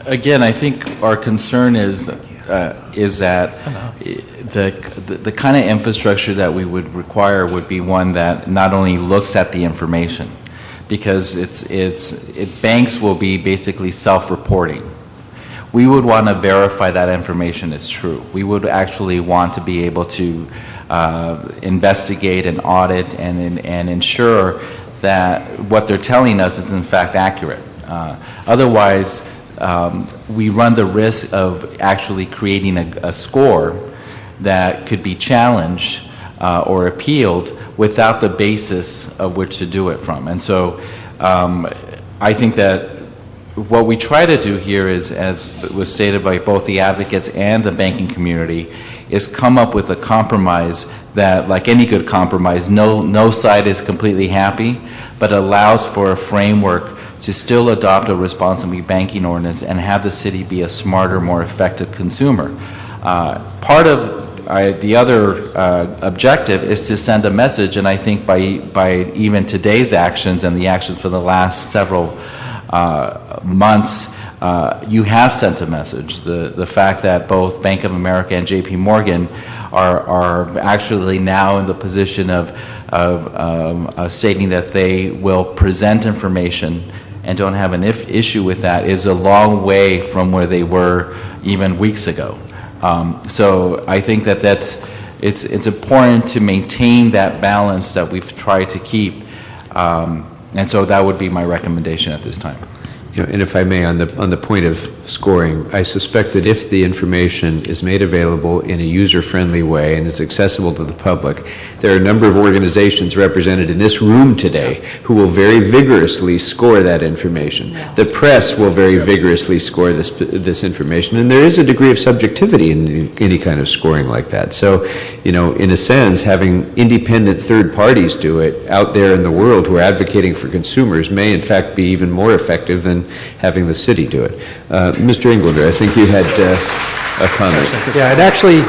Again, I think our concern is that the kind of infrastructure that we would require would be one that not only looks at the information, because banks will be basically self-reporting. We would want to verify that information is true. We would actually want to be able to investigate and audit and ensure that what they're telling us is in fact accurate. Otherwise, we run the risk of actually creating a score that could be challenged or appealed without the basis of which to do it from. And so I think that what we try to do here is, as was stated by both the advocates and the banking community, is come up with a compromise that, like any good compromise, no side is completely happy, but allows for a framework to still adopt a responsible banking ordinance and have the city be a smarter, more effective consumer. Part of the other objective is to send a message, and I think by even today's actions and the actions for the last several months, you have sent a message. The fact that both Bank of America and JP Morgan are actually now in the position of stating that they will present information and don't have an issue with that is a long way from where they were even weeks ago. So I think that it's important to maintain that balance that we've tried to keep, and so that would be my recommendation at this time. You know, and if I may, on the point of scoring, I suspect that if the information is made available in a user-friendly way and is accessible to the public, there are a number of organizations represented in this room today who will very vigorously score that information. The press will very vigorously score this information, and there is a degree of subjectivity in any kind of scoring like that. So, you know, in a sense, having independent third parties do it out there in the world who are advocating for consumers may in fact be even more effective than having the city do it. Mr. Englander, I think you had a comment. Yeah, and actually,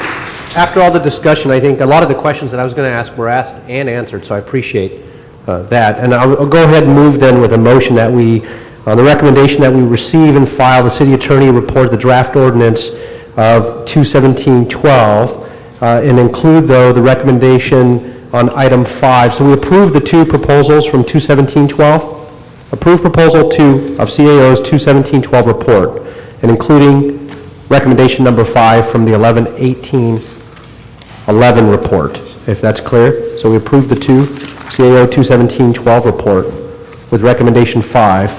after all the discussion, I think a lot of the questions that I was going to ask were asked and answered, so I appreciate that. And I'll go ahead and move then with a motion that we, on the recommendation that we receive and file the city attorney report the draft ordinance of 21712 and include, though, the recommendation on item 5. So we approve the two proposals from 21712. Approve proposal 2 of CAO's 21712 report, and including recommendation number 5 from the 11/18/11 report, if that's clear. So we approve the CAO 21712 report with recommendation 5.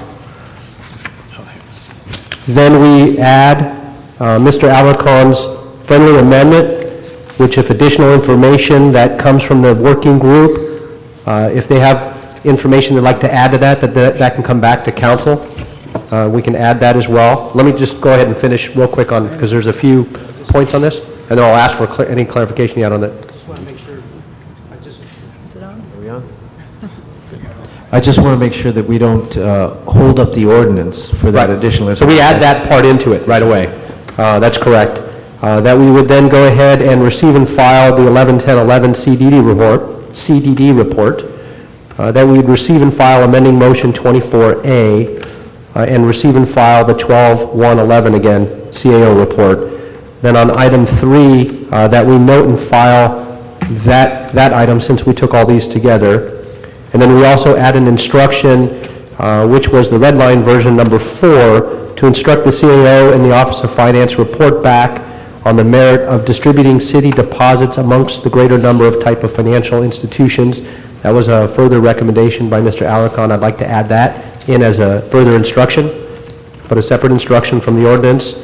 Then we add Mr. Alarcon's friendly amendment, which if additional information that comes from the working group, if they have information they'd like to add to that can come back to council. We can add that as well. Let me just go ahead and finish real quick on, because there's a few points on this, and then I'll ask for any clarification you had on that. I just want to make sure that we don't hold up the ordinance for that additional So we add that part into it right away. That's correct. That we would then go ahead and receive and file the 11/10/11 CDD report. That we would receive and file amending motion 24A, and receive and file the 12/1/11 again CAO report. Then on item 3, that we note and file that item since we took all these together. And then we also add an instruction, which was the red line version number 4, to instruct the CAO and the Office of Finance report back on the merit of distributing city deposits amongst the greater number of type of financial institutions. That was a further recommendation by Mr. Alarcon. I'd like to add that in as a further instruction, but a separate instruction from the ordinance.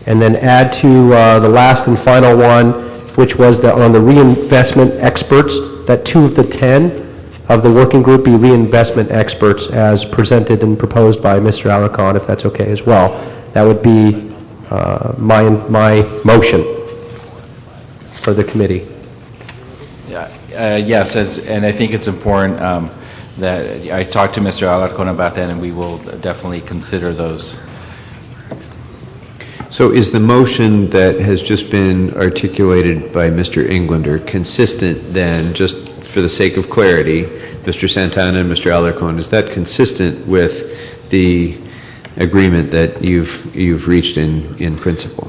And then add to the last and final one, which was on the reinvestment experts, that 2 of the 10 of the working group be reinvestment experts as presented and proposed by Mr. Alarcon, if that's okay as well. That would be my motion for the committee. Yes, and I think it's important that I talked to Mr. Alarcon about that, and we will definitely consider those. So is the motion that has just been articulated by Mr. Englander consistent then, just for the sake of clarity, Mr. Santana and Mr. Alarcon, is that consistent with the agreement that you've reached in principle?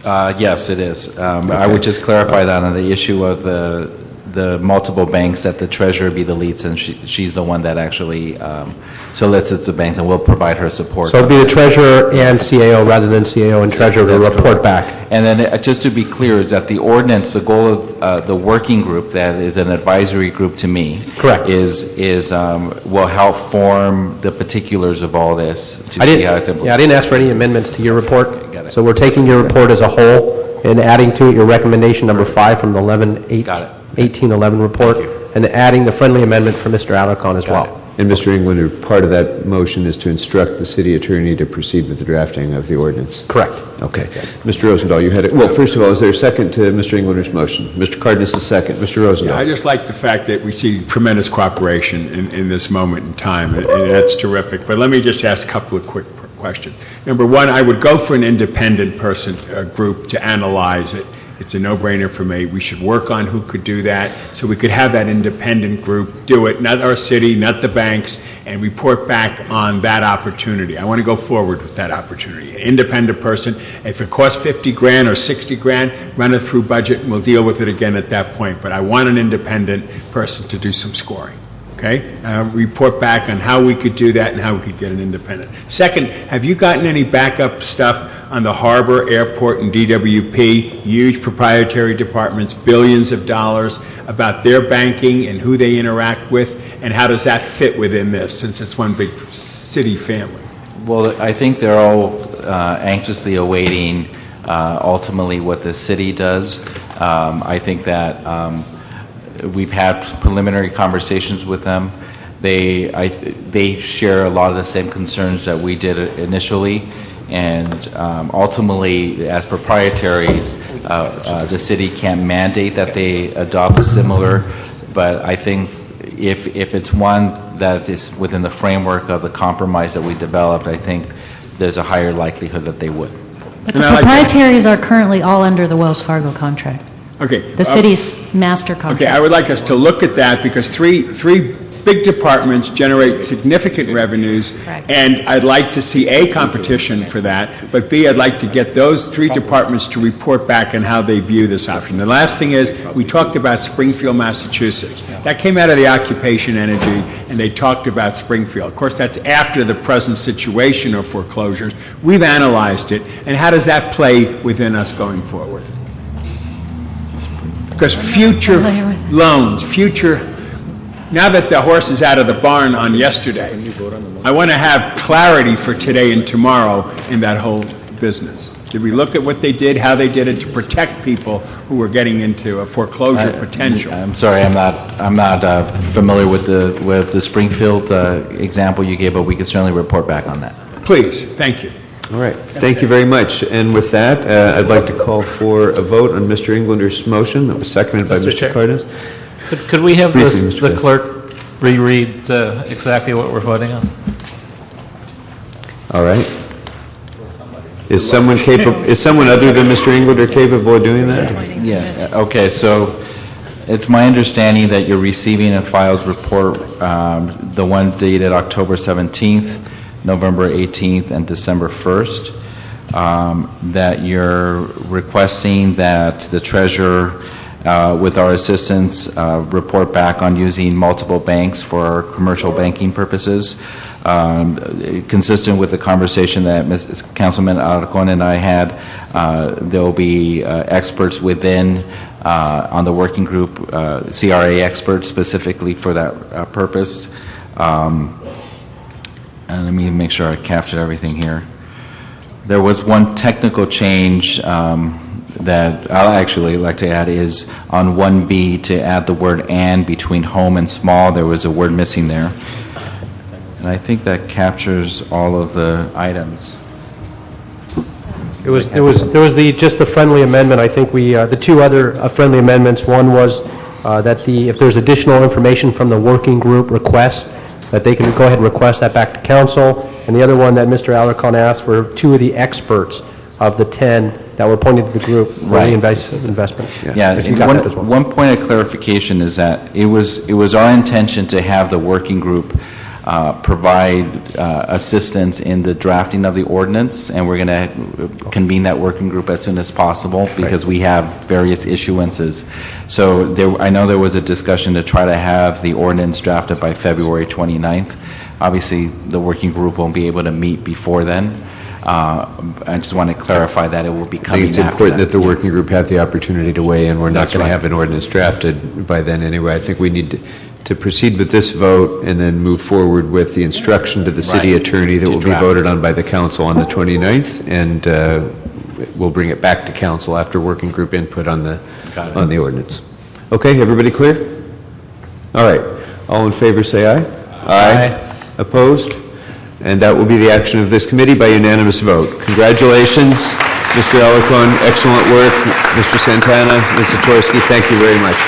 Yes, it is. I would just clarify that on the issue of the multiple banks, that the treasurer be the lead, since she's the one that actually solicits the bank, and will provide her support. So it'd be the treasurer and CAO rather than CAO and treasurer to report back. And then just to be clear, is that the ordinance, the goal of the working group that is an advisory group to me, correct, is will help form the particulars of all this to see how it's implemented. Yeah, I didn't ask for any amendments to your report. So we're taking your report as a whole and adding to it your recommendation number 5 from the 11/18/11 report, and adding the friendly amendment for Mr. Alarcon as well. And Mr. Englander, part of that motion is to instruct the city attorney to proceed with the drafting of the ordinance? Correct. Okay. Yes. Mr. Rosendahl, you had it. Well, first of all, is there a second to Mr. Englander's motion? Mr. Cardenas is second. Mr. Rosendahl. Yeah, I just like the fact that we see tremendous cooperation in this moment in time, and that's terrific. But let me just ask a couple of quick questions. Number one, I would go for an independent person group to analyze it. It's a no-brainer for me. We should work on who could do that, so we could have that independent group do it, not our city, not the banks, and report back on that opportunity. I want to go forward with that opportunity. An independent person, if it costs 50 grand or 60 grand, run it through budget, and we'll deal with it again at that point. But I want an independent person to do some scoring. Okay? Report back on how we could do that and how we could get an independent. Second, have you gotten any backup stuff on the harbor, airport, and DWP, huge proprietary departments, billions of dollars, about their banking and who they interact with, and how does that fit within this, since it's one big city family? Well, I think they're all anxiously awaiting ultimately what the city does. I think that we've had preliminary conversations with them. They share a lot of the same concerns that we did initially, and ultimately, as proprietaries, the city can't mandate that they adopt a similar. But I think if it's one that is within the framework of the compromise that we developed, I think there's a higher likelihood that they would. But the proprietaries are currently all under the Wells Fargo contract. Okay. The city's master contract. Okay, I would like us to look at that, because three big departments generate significant revenues, and I'd like to see A, competition for that, but B, I'd like to get those 3 departments to report back on how they view this option. The last thing is, we talked about Springfield, Massachusetts. That came out of the occupation energy, and they talked about Springfield. Of course, that's after the present situation of foreclosures. We've analyzed it, and how does that play within us going forward? Because future loans, now that the horse is out of the barn on yesterday, I want to have clarity for today and tomorrow in that whole business. Did we look at what they did, how they did it to protect people who were getting into a foreclosure potential? I'm sorry, I'm not familiar with the Springfield example you gave, but we can certainly report back on that. Please, thank you. All right, thank you very much. And with that, I'd like to call for a vote on Mr. Englander's motion that was seconded by Mr. Cardenas. Could we have Briefly, Mr. the clerk reread exactly what we're voting on? All right. Is someone other than Mr. Englander capable of doing that? Yeah, okay, so it's my understanding that you're receiving a files report, the one dated October 17th, November 18th, and December 1st, that you're requesting that the treasurer, with our assistance, report back on using multiple banks for commercial banking purposes, consistent with the conversation that Councilman Alarcon and I had. There will be experts within on the working group, CRA experts specifically for that purpose. And let me make sure I captured everything here. There was one technical change that I'll actually like to add is on 1B to add the word "and" between home and small. There was a word missing there. And I think that captures all of the items. There was just the friendly amendment. I think the 2 other friendly amendments. One was that if there's additional information from the working group requests, that they can go ahead and request that back to council. And the other one that Mr. Alarcon asked for 2 of the experts of the 10 that were appointed to the group for the investment. Yeah, If you got that as well. one point of clarification is that it was our intention to have the working group provide assistance in the drafting of the ordinance, and we're going to convene that working group as soon as possible because we have various issuances. So I know there was a discussion to try to have the ordinance drafted by February 29th. Obviously, the working group won't be able to meet before then. I just want to clarify that it will be coming after that. I think it's important that the working group have the opportunity to weigh in. We're not going to have an ordinance drafted by then anyway. I think we need to proceed with this vote and then move forward with the instruction to the city attorney that will be voted on by the council on the 29th, and we'll bring it back to council after working group input on the ordinance. Okay, everybody clear? All right. All in favor say aye. Aye. Opposed? And that will be the action of this committee by unanimous vote. Congratulations, Mr. Alarcon. Excellent work. Mr. Santana, Ms. Zatorsky, thank you very much.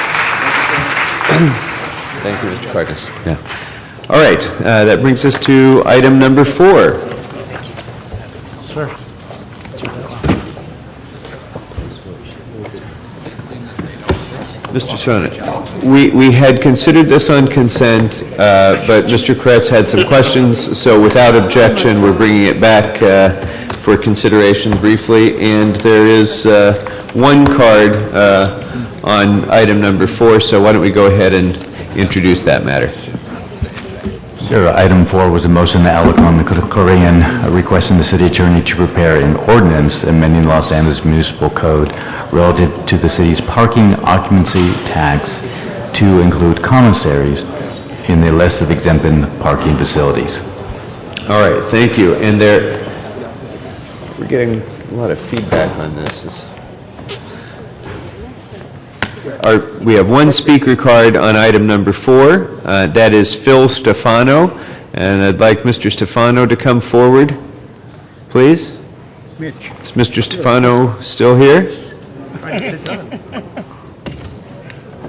Thank you, Mr. Cardenas. Yeah. All right, that brings us to item number 4. Sure. Mr. Sonnet, we had considered this on consent, but Mr. Kretz had some questions, so without objection, we're bringing it back for consideration briefly. And there is one card on item number 4, so why don't we go ahead and introduce that matter. Sure. Item 4 was a motion that Alarcon Korean requesting the city attorney to prepare an ordinance amending Los Angeles Municipal Code relative to the city's parking occupancy tax to include commissaries in the list of exempted parking facilities. All right, thank you. And we're getting a lot of feedback on this. We have one speaker card on item number 4. That is Phil Stefano, and I'd like Mr. Stefano to come forward, please. Is Mr. Stefano still here?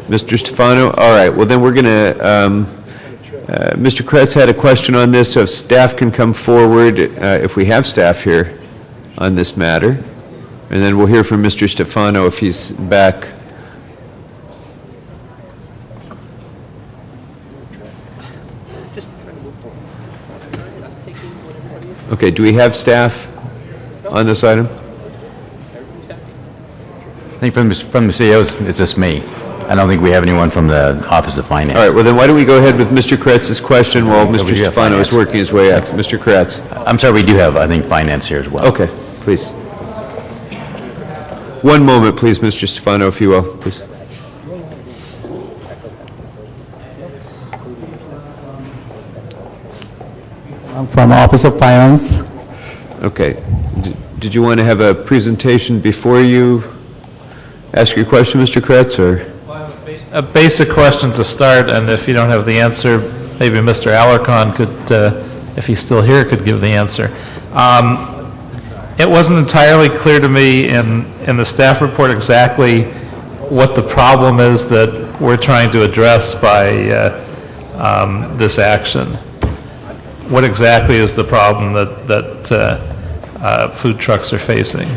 Mr. Stefano? All right, well then we're going to, Mr. Kretz had a question on this, so if staff can come forward, if we have staff here on this matter, and then we'll hear from Mr. Stefano if he's back. Okay, do we have staff on this item? I think from the CEOs, it's just me. I don't think we have anyone from the Office of Finance. All right, well then why don't we go ahead with Mr. Kretz's question while We Mr. do have Stefano is finance. working his way up. Mr. Kretz. I'm sorry, we do have, I think, Finance here as well. Okay, please. One moment, please, Mr. Stefano, if you will, please. I'm from Office of Finance. Okay. Did you want to have a presentation before you ask your question, Mr. Kretz, or? A basic question to start, and if you don't have the answer, maybe Mr. Alarcon could, if he's still here, could give the answer. It wasn't entirely clear to me in the staff report exactly what the problem is that we're trying to address by this action. What exactly is the problem that food trucks are facing?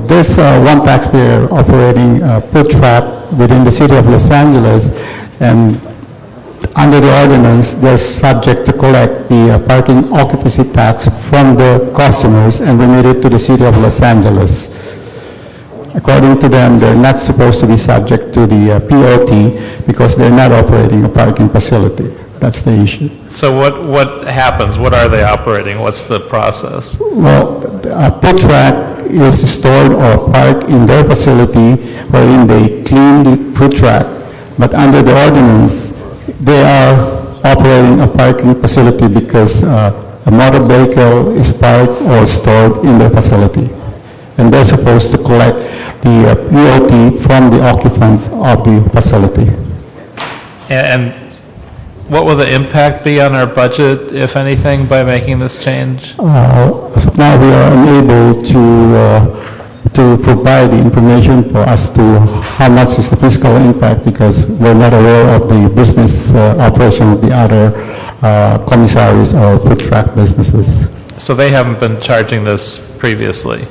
There's one taxpayer operating a food truck within the city of Los Angeles, and under the ordinance, they're subject to collect the parking occupancy tax from the customers and remit it to the city of Los Angeles. According to them, they're not supposed to be subject to the POT because they're not operating a parking facility. That's the issue. So what happens? What are they operating? What's the process? Well, a food truck is stored or parked in their facility wherein they clean the food truck. But under the ordinance, they are operating a parking facility because a motor vehicle is parked or stored in their facility. And they're supposed to collect the POT from the occupants of the facility. And what will the impact be on our budget, if anything, by making this change? As of now, we are unable to provide the information for us to how much is the fiscal impact because we're not aware of the business operation of the other commissaries or food truck businesses. So they haven't been charging this previously?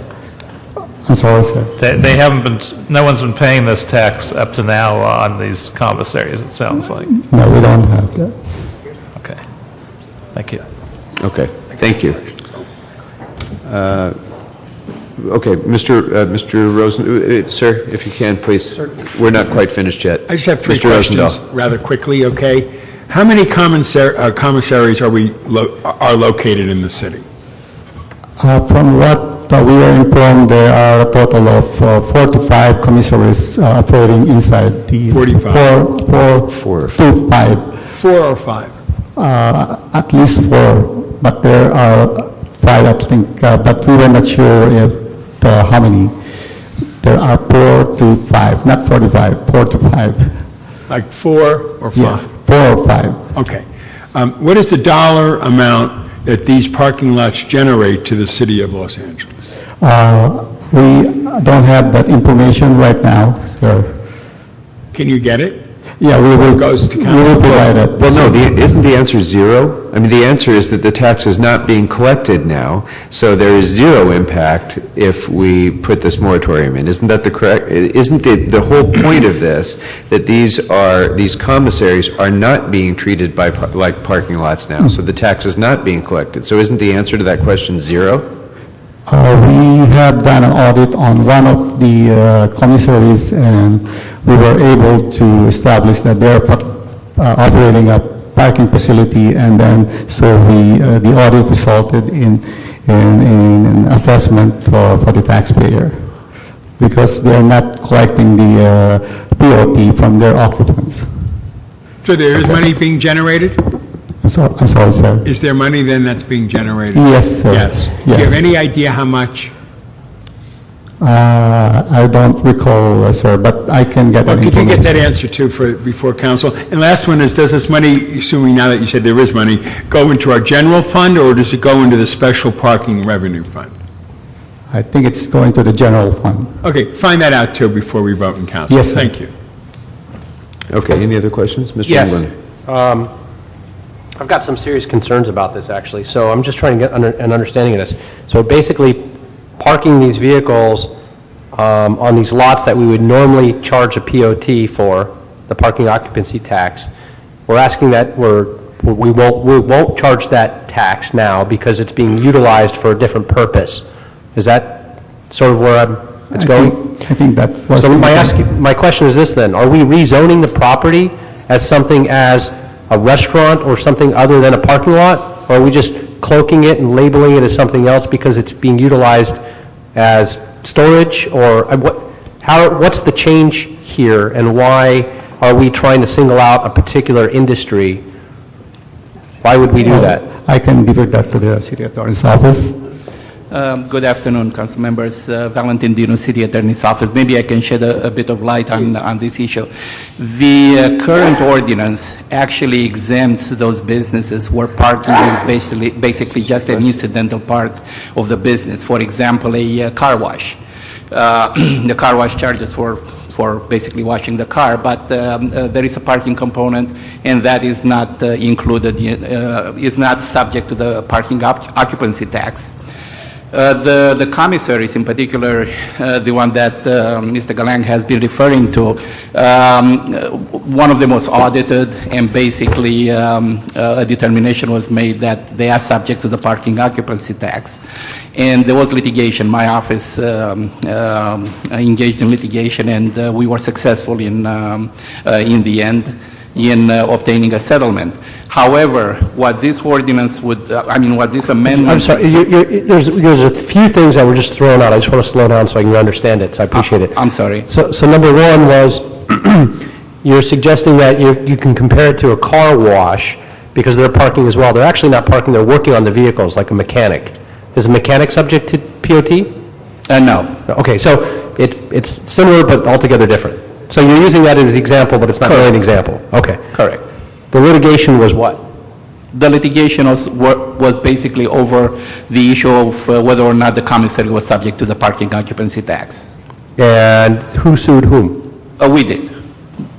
I'm sorry, sir. They haven't been, no one's been paying this tax up to now on these commissaries, it sounds like. No, we don't have that. Okay. Thank you. Okay, thank you. Okay, Mr. Rosen, sir, if you can, please. We're not quite finished yet. I just have three Mr. questions, Rosendahl. rather quickly, okay? How many commissaries are located in the city? From what we are informed, there are a total of 4 to 5 commissaries operating inside the 45. 4 to 5. 4 or 5? At least 4, but there are 5, I think, but we were not sure if how many. There are 4 to 5, not 45, 4 to 5. Like 4 or 5? Yes, 4 or 5. Okay. What is the dollar amount that these parking lots generate to the city of Los Angeles? We don't have that information right now, sir. Can you get it? Yeah, we will provide it. Well, no, isn't the answer zero? I mean, the answer is that the tax is not being collected now, so there is zero impact if we put this moratorium in. Isn't that the correct, isn't the whole point of this that these commissaries are not being treated like parking lots now, so the tax is not being collected? So isn't the answer to that question zero? We have done an audit on one of the commissaries, and we were able to establish that they're operating a parking facility, and then so the audit resulted in an assessment for the taxpayer because they're not collecting the POT from their occupants. So there is money being generated? I'm sorry, sir. Is there money then that's being generated? Yes, sir. Yes. Yes. Do you have any idea how much? I don't recall, sir, but I can get that Well, could you information. get that answer too before council? And last one is, does this money, assuming now that you said there is money, go into our general fund or does it go into the special parking revenue fund? I think it's going to the general fund. Okay, find that out too before we vote in council. Yes, sir. Thank you. Okay, any other questions? Mr. Yes. Englund? I've got some serious concerns about this, actually, so I'm just trying to get an understanding of this. So basically, parking these vehicles on these lots that we would normally charge a POT for, the parking occupancy tax, we're asking that we're We won't charge that tax now because it's being utilized for a different purpose. Is that sort of where it's going? I think that was... So my question is this then, are we rezoning the property as something as a restaurant or something other than a parking lot? Or are we just cloaking it and labeling it as something else because it's being utilized as storage? Or what's the change here, and why are we trying to single out a particular industry? Why would we do that? I can divert that to the city attorney's office. Good afternoon, council members. Valentin Dino, City Attorney's Office. Maybe I can shed a bit of light on this issue. The current ordinance actually exempts those businesses where parking is basically just an incidental part of the business. For example, a car wash. The car wash charges for basically washing the car, but there is a parking component, and that is not included, is not subject to the parking occupancy tax. The commissaries, in particular, the one that Mr. Galang has been referring to, one of the most audited, and basically a determination was made that they are subject to the parking occupancy tax. And there was litigation. My office engaged in litigation, and we were successful in the end in obtaining a settlement. However, what this ordinance would, what this amendment... I'm sorry, there's a few things that were just thrown out. I just want to slow down so I can understand it, so I appreciate it. I'm sorry. So number one was, you're suggesting that you can compare it to a car wash because they're parking as well. They're actually not parking, they're working on the vehicles like a mechanic. Is a mechanic subject to POT? No. Okay, so it's similar but altogether different. So you're using that as an example, but it's not really an example. Okay. Correct. The litigation was what? The litigation was basically over the issue of whether or not the commissary was subject to the parking occupancy tax. And who sued whom? We did.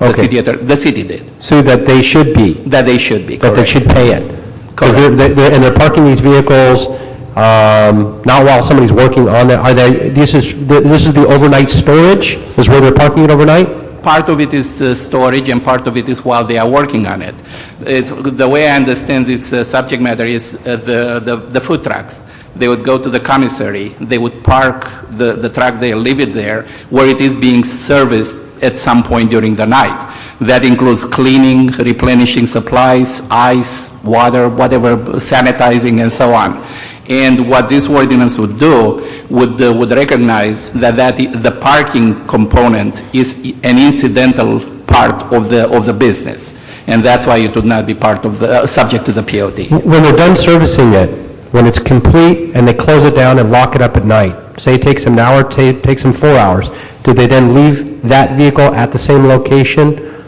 Okay. The city did. So that they should be? That they should be, That correct. they should pay it? Correct. And they're parking these vehicles not while somebody's working on it. This is the overnight storage? Is where they're parking it overnight? Part of it is storage, and part of it is while they are working on it. The way I understand this subject matter is the food trucks. They would go to the commissary, they would park the truck there, leave it there, where it is being serviced at some point during the night. That includes cleaning, replenishing supplies, ice, water, whatever, sanitizing, and so on. And what this ordinance would do would recognize that the parking component is an incidental part of the business, and that's why it would not be part of the subject to the POT. When they're done servicing it, when it's complete and they close it down and lock it up at night, say it takes them an hour, say it takes them 4 hours, do they then leave that vehicle at the same location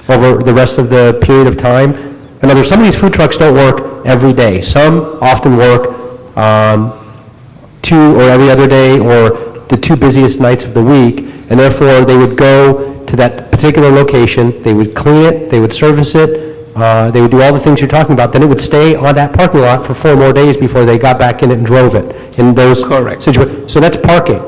over the rest of the period of time? In other words, some of these food trucks don't work every day. Some often work 2 or every other day or the 2 busiest nights of the week, and therefore they would go to that particular location, they would clean it, they would service it, they would do all the things you're talking about, then it would stay on that parking lot for 4 more days before they got back in it and drove it. In those situations. So that's parking.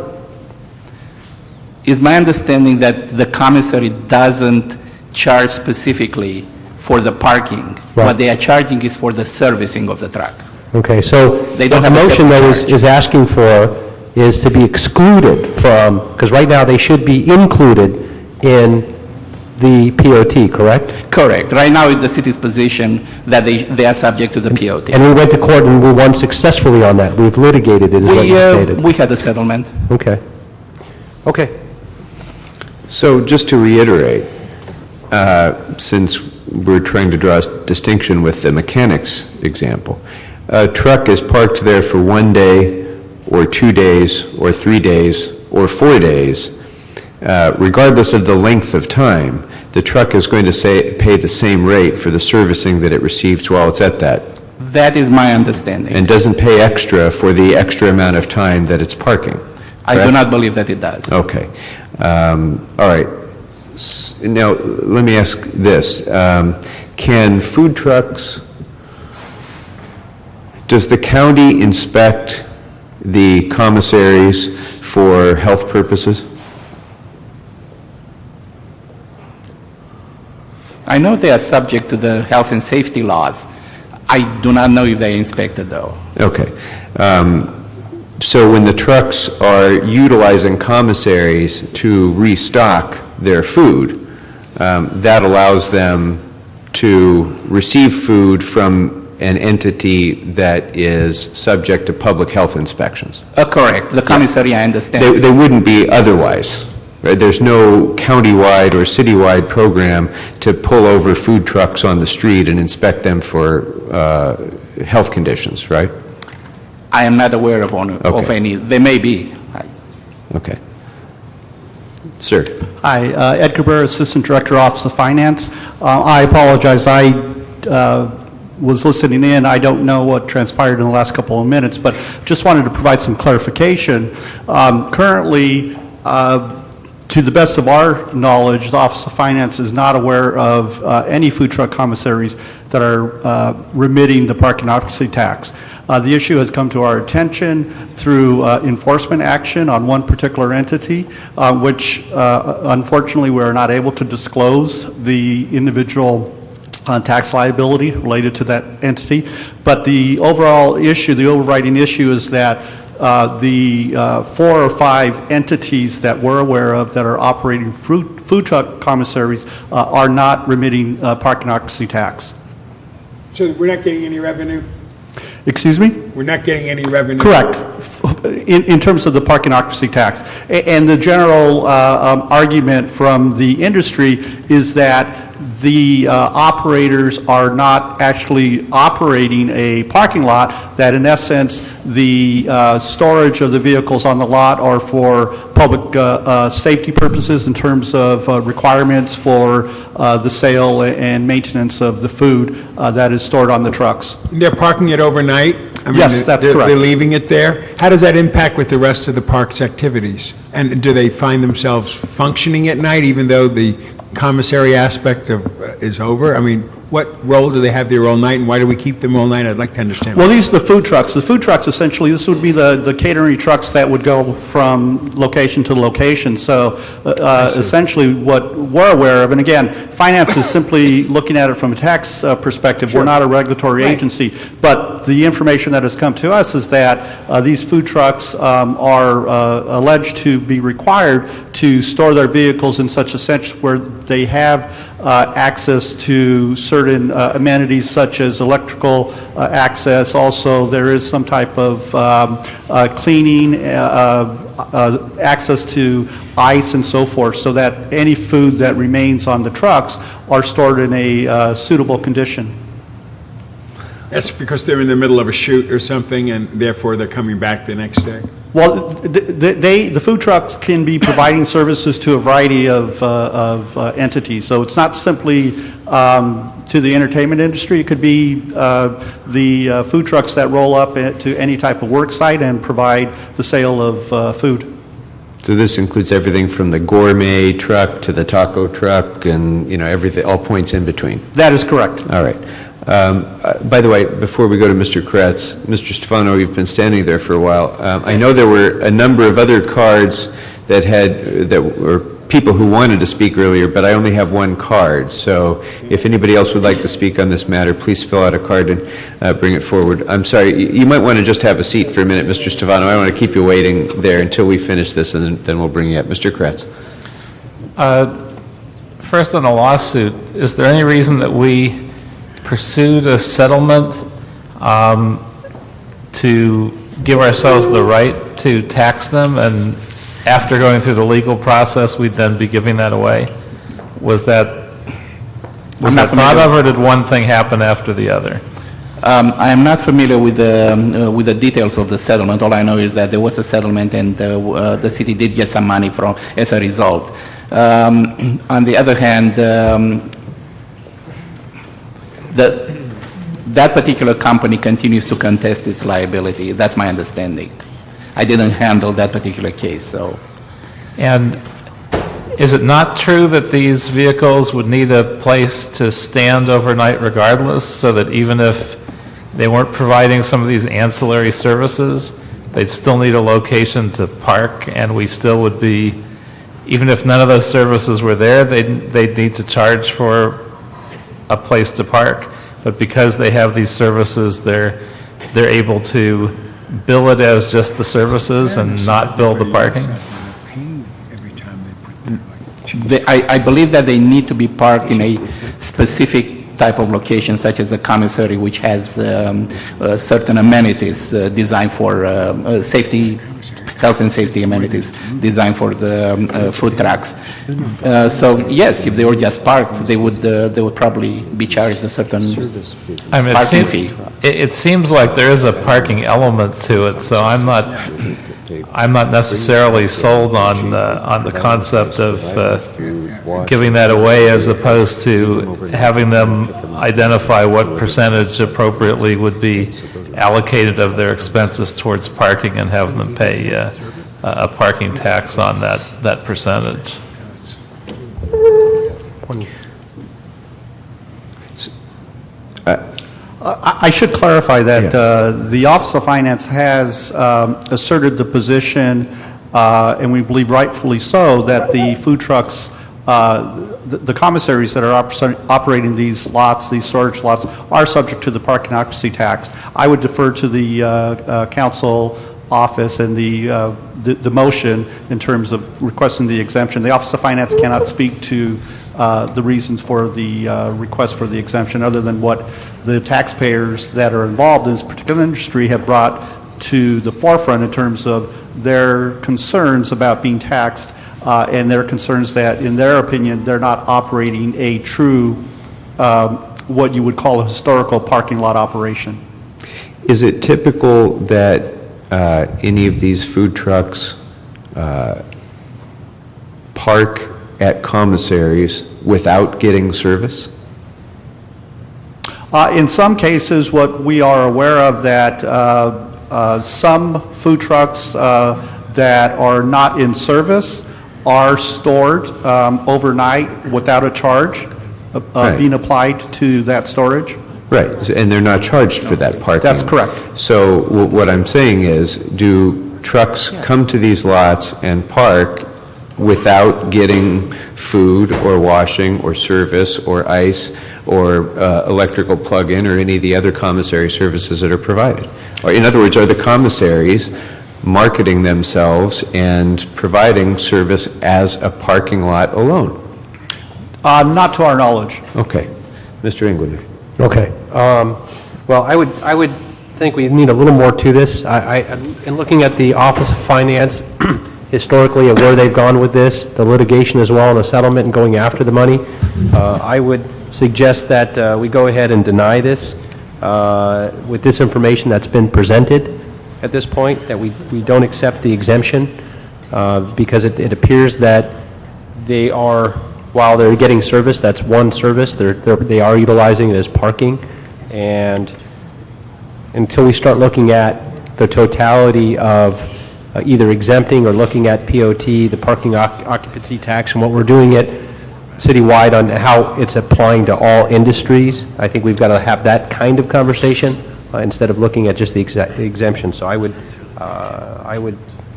It's my understanding that the commissary doesn't charge specifically for the parking. Right. What they are charging is for the servicing of the truck. Okay, so They don't what the have a motion separate though is asking for is to be excluded from, because right now they should be included in the POT, correct? Correct. Right now, it's the city's position that they are subject to the POT. And we went to court and we won successfully on that. We've litigated it, is what you stated. We had a settlement. Okay. Okay. So just to reiterate, since we're trying to draw a distinction with the mechanics example, a truck is parked there for 1 day or 2 days or 3 days or 4 days, regardless of the length of time, the truck is going to pay the same rate for the servicing that it receives while it's at that. That is my understanding. And doesn't pay extra for the extra amount of time that it's parking. I do correct? not believe that it does. Okay. All right. Now, let me ask this. Can food trucks, does the county inspect the commissaries for health purposes? I know they are subject to the health and safety laws. I do not know if they are inspected, though. Okay. So when the trucks are utilizing commissaries to restock their food, that allows them to receive food from an entity that is subject to public health inspections. Correct. The commissary, I understand. They wouldn't be otherwise. Right? There's no countywide or citywide program to pull over food trucks on the street and inspect them for health conditions, right? I am not aware of any. There may be. Okay. Sir. Hi, Edgar Burr, Assistant Director, Office of Finance. I apologize. I was listening in. I don't know what transpired in the last couple of minutes, but just wanted to provide some clarification. Currently, to the best of our knowledge, the Office of Finance is not aware of any food truck commissaries that are remitting the parking occupancy tax. The issue has come to our attention through enforcement action on one particular entity, which unfortunately we are not able to disclose the individual tax liability related to that entity. But the overall issue, the overriding issue is that the 4 or 5 entities that we're aware of that are operating food truck commissaries are not remitting parking occupancy tax. So we're not getting any revenue? Excuse me? We're not getting any revenue? Correct, in terms of the parking occupancy tax. And the general argument from the industry is that the operators are not actually operating a parking lot, that in essence, the storage of the vehicles on the lot are for public safety purposes in terms of requirements for the sale and maintenance of the food that is stored on the trucks. They're parking it overnight? I mean, Yes, that's correct. They're leaving it there? How does that impact with the rest of the park's activities? And do they find themselves functioning at night even though the commissary aspect of is over? I mean, what role do they have there all night, and why do we keep them all night? I'd like to understand. Well, these are the food trucks. The food trucks, essentially, this would be the catering trucks that would go from location to location. So essentially what we're aware of, and again, finance is simply looking at it from a tax perspective. We're not a regulatory agency. But the information that has come to us is that these food trucks are alleged to be required to store their vehicles in such a sense where they have access to certain amenities such as electrical access. Also, there is some type of cleaning, access to ice and so forth, so that any food that remains on the trucks are stored in a suitable condition. That's because they're in the middle of a shoot or something, and therefore they're coming back the next day? Well, the food trucks can be providing services to a variety of entities. So it's not simply to the entertainment industry. It could be the food trucks that roll up to any type of work site and provide the sale of food. So this includes everything from the gourmet truck to the taco truck and, everything, all points in between? That is correct. All right. By the way, before we go to Mr. Kretz, Mr. Stefano, you've been standing there for a while. I know there were a number of other cards that were people who wanted to speak earlier, but I only have one card. So if anybody else would like to speak on this matter, please fill out a card and bring it forward. I'm sorry, you might want to just have a seat for a minute, Mr. Stefano. I don't want to keep you waiting there until we finish this, and then we'll bring you up. Mr. Kretz. First on the lawsuit, is there any reason that we pursued a settlement to give ourselves the right to tax them, and after going through the legal process, we'd then be giving that away? Was that thought of, or did one thing happen after the other? I am not familiar with the details of the settlement. All I know is that there was a settlement, and the city did get some money as a result. On the other hand, that particular company continues to contest its liability. That's my understanding. I didn't handle that particular case, so. And is it not true that these vehicles would need a place to stand overnight regardless, so that even if they weren't providing some of these ancillary services, they'd still need a location to park, and we still would be, even if none of those services were there, they'd need to charge for a place to park, but because they have these services, they're able to bill it as just the services and not bill the parking? I believe that they need to be parked in a specific type of location, such as the commissary, which has certain amenities designed for safety, health and safety amenities designed for the food trucks. So yes, if they were just parked, they would probably be charged a certain parking fee. It seems like there is a parking element to it, so I'm not necessarily sold on the concept of giving that away, as opposed to having them identify what percentage appropriately would be allocated of their expenses towards parking and have them pay a parking tax on that percentage. I should clarify that the Office of Finance has asserted the position, and we believe rightfully so, that the food trucks, the commissaries that are operating these lots, these storage lots, are subject to the parking occupancy tax. I would defer to the council office and the motion in terms of requesting the exemption. The Office of Finance cannot speak to the reasons for the request for the exemption, other than what the taxpayers that are involved in this particular industry have brought to the forefront in terms of their concerns about being taxed and their concerns that, in their opinion, they're not operating a true, what you would call a historical parking lot operation. Is it typical that any of these food trucks park at commissaries without getting service? In some cases, what we are aware of, that some food trucks that are not in service are stored overnight without a charge being applied to that storage. Right, and they're not charged for that parking. That's correct. So what I'm saying is, do trucks come to these lots and park without getting food or washing or service or ice or electrical plug-in or any of the other commissary services that are provided? Or in other words, are the commissaries marketing themselves and providing service as a parking lot alone? Not to our knowledge. Okay. Mr. Englander. Okay. Well, I would think we need a little more to this. In looking at the Office of Finance, historically, of where they've gone with this, the litigation as well, and the settlement and going after the money, I would suggest that we go ahead and deny this with this information that's been presented at this point, that we don't accept the exemption because it appears that they are, while they're getting service, that's one service, they are utilizing it as parking. And until we start looking at the totality of either exempting or looking at POT, the parking occupancy tax, and what we're doing it citywide on how it's applying to all industries, I think we've got to have that kind of conversation instead of looking at just the exemption. So I would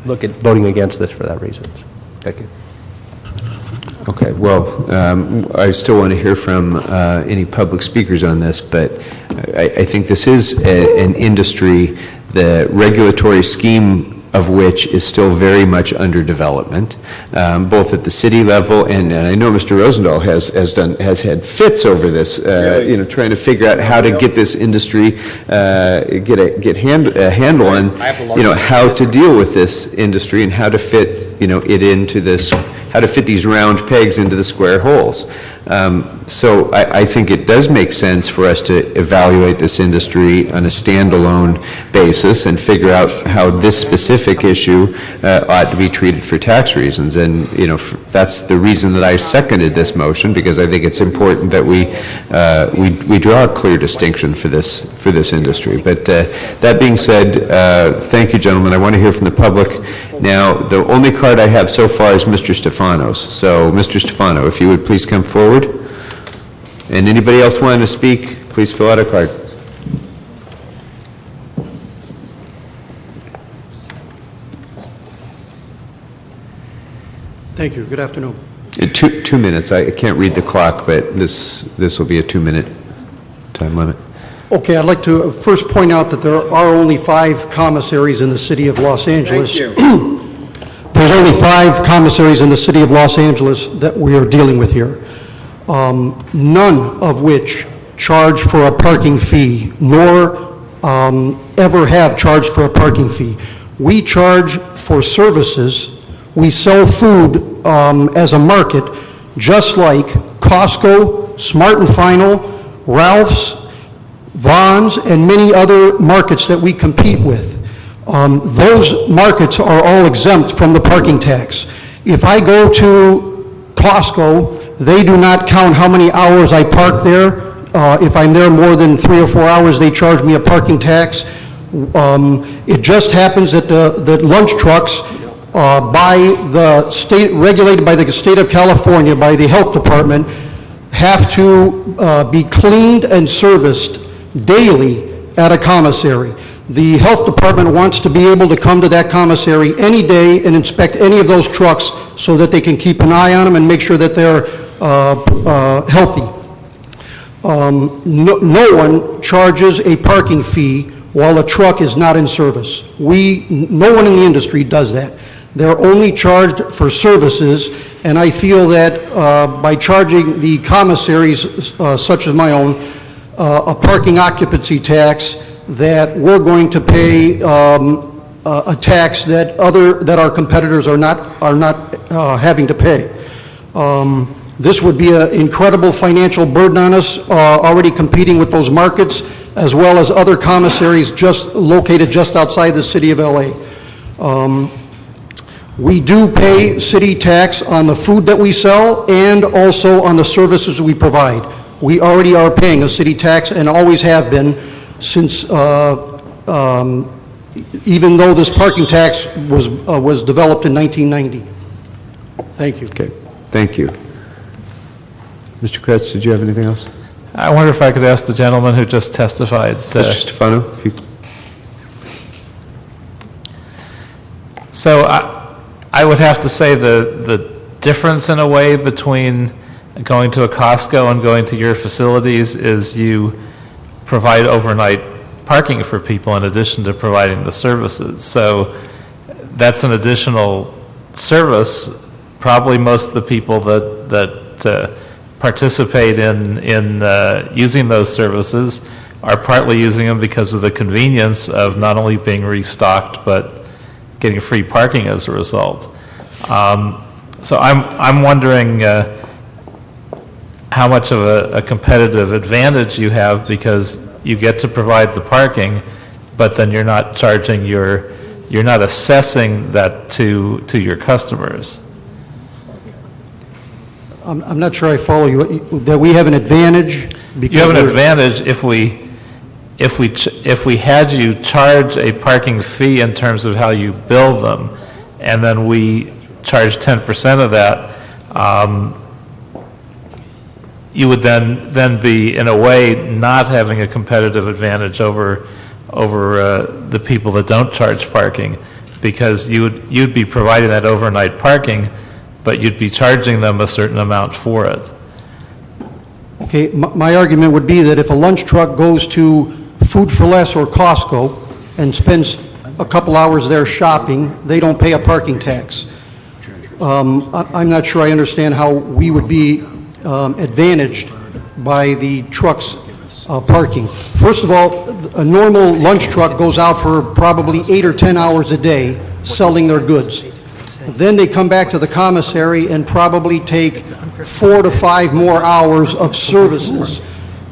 look at voting against this for that reason. Thank you. Okay, well, I still want to hear from any public speakers on this, but I think this is an industry, the regulatory scheme of which is still very much under development, both at the city level, and I know Mr. Rosendahl has had fits over this, trying to figure out how to get this industry, get a handle on, how to deal with this industry and how to fit, it into this, how to fit these round pegs into the square holes. So I think it does make sense for us to evaluate this industry on a standalone basis and figure out how this specific issue ought to be treated for tax reasons. And that's the reason that I seconded this motion, because I think it's important that we draw a clear distinction for this industry. But that being said, thank you, gentlemen. I want to hear from the public. Now, the only card I have so far is Mr. Stefanos. So, Mr. Stefano, if you would please come forward. And anybody else wanting to speak, please fill out a card. Thank you. Good afternoon. 2 minutes. I can't read the clock, but this will be a 2-minute time limit. Okay, I'd like to first point out that there are only 5 commissaries in the city of Los Angeles. Thank you. There's only 5 commissaries in the city of Los Angeles that we are dealing with here, none of which charge for a parking fee, nor ever have charged for a parking fee. We charge for services. We sell food as a market, just like Costco, Smart & Final, Ralph's, Vons, and many other markets that we compete with. Those markets are all exempt from the parking tax. If I go to Costco, they do not count how many hours I park there. If I'm there more than 3 or 4 hours, they charge me a parking tax. It just happens that the lunch trucks by the state, regulated by the state of California, by the health department, have to be cleaned and serviced daily at a commissary. The health department wants to be able to come to that commissary any day and inspect any of those trucks so that they can keep an eye on them and make sure that they're healthy. No one charges a parking fee while a truck is not in service. No one in the industry does that. They're only charged for services, and I feel that by charging the commissaries, such as my own, a parking occupancy tax, that we're going to pay a tax that our competitors are not having to pay. This would be an incredible financial burden on us, already competing with those markets, as well as other commissaries located just outside the city of LA. We do pay city tax on the food that we sell and also on the services we provide. We already are paying a city tax and always have been since, even though this parking tax was developed in 1990. Thank you. Okay, thank you. Mr. Kretz, did you have anything else? I wonder if I could ask the gentleman who just testified. Mr. Stefano, if you... So I would have to say the difference in a way between going to a Costco and going to your facilities is you provide overnight parking for people in addition to providing the services. So that's an additional service. Probably most of the people that participate in using those services are partly using them because of the convenience of not only being restocked but getting free parking as a result. So I'm wondering how much of a competitive advantage you have because you get to provide the parking, but then you're not charging you're not assessing that to your customers. I'm not sure I follow you. That we have an advantage because you have an advantage if we had you charge a parking fee in terms of how you bill them, and then we charge 10% of that. You would then be in a way not having a competitive advantage over the people that don't charge parking, because you'd be providing that overnight parking, but you'd be charging them a certain amount for it. Okay, my argument would be that if a lunch truck goes to Food for Less or Costco and spends a couple hours there shopping, they don't pay a parking tax. I'm not sure I understand how we would be advantaged by the truck's parking. First of all, a normal lunch truck goes out for probably 8 or 10 hours a day selling their goods. Then they come back to the commissary and probably take 4 to 5 more hours of services.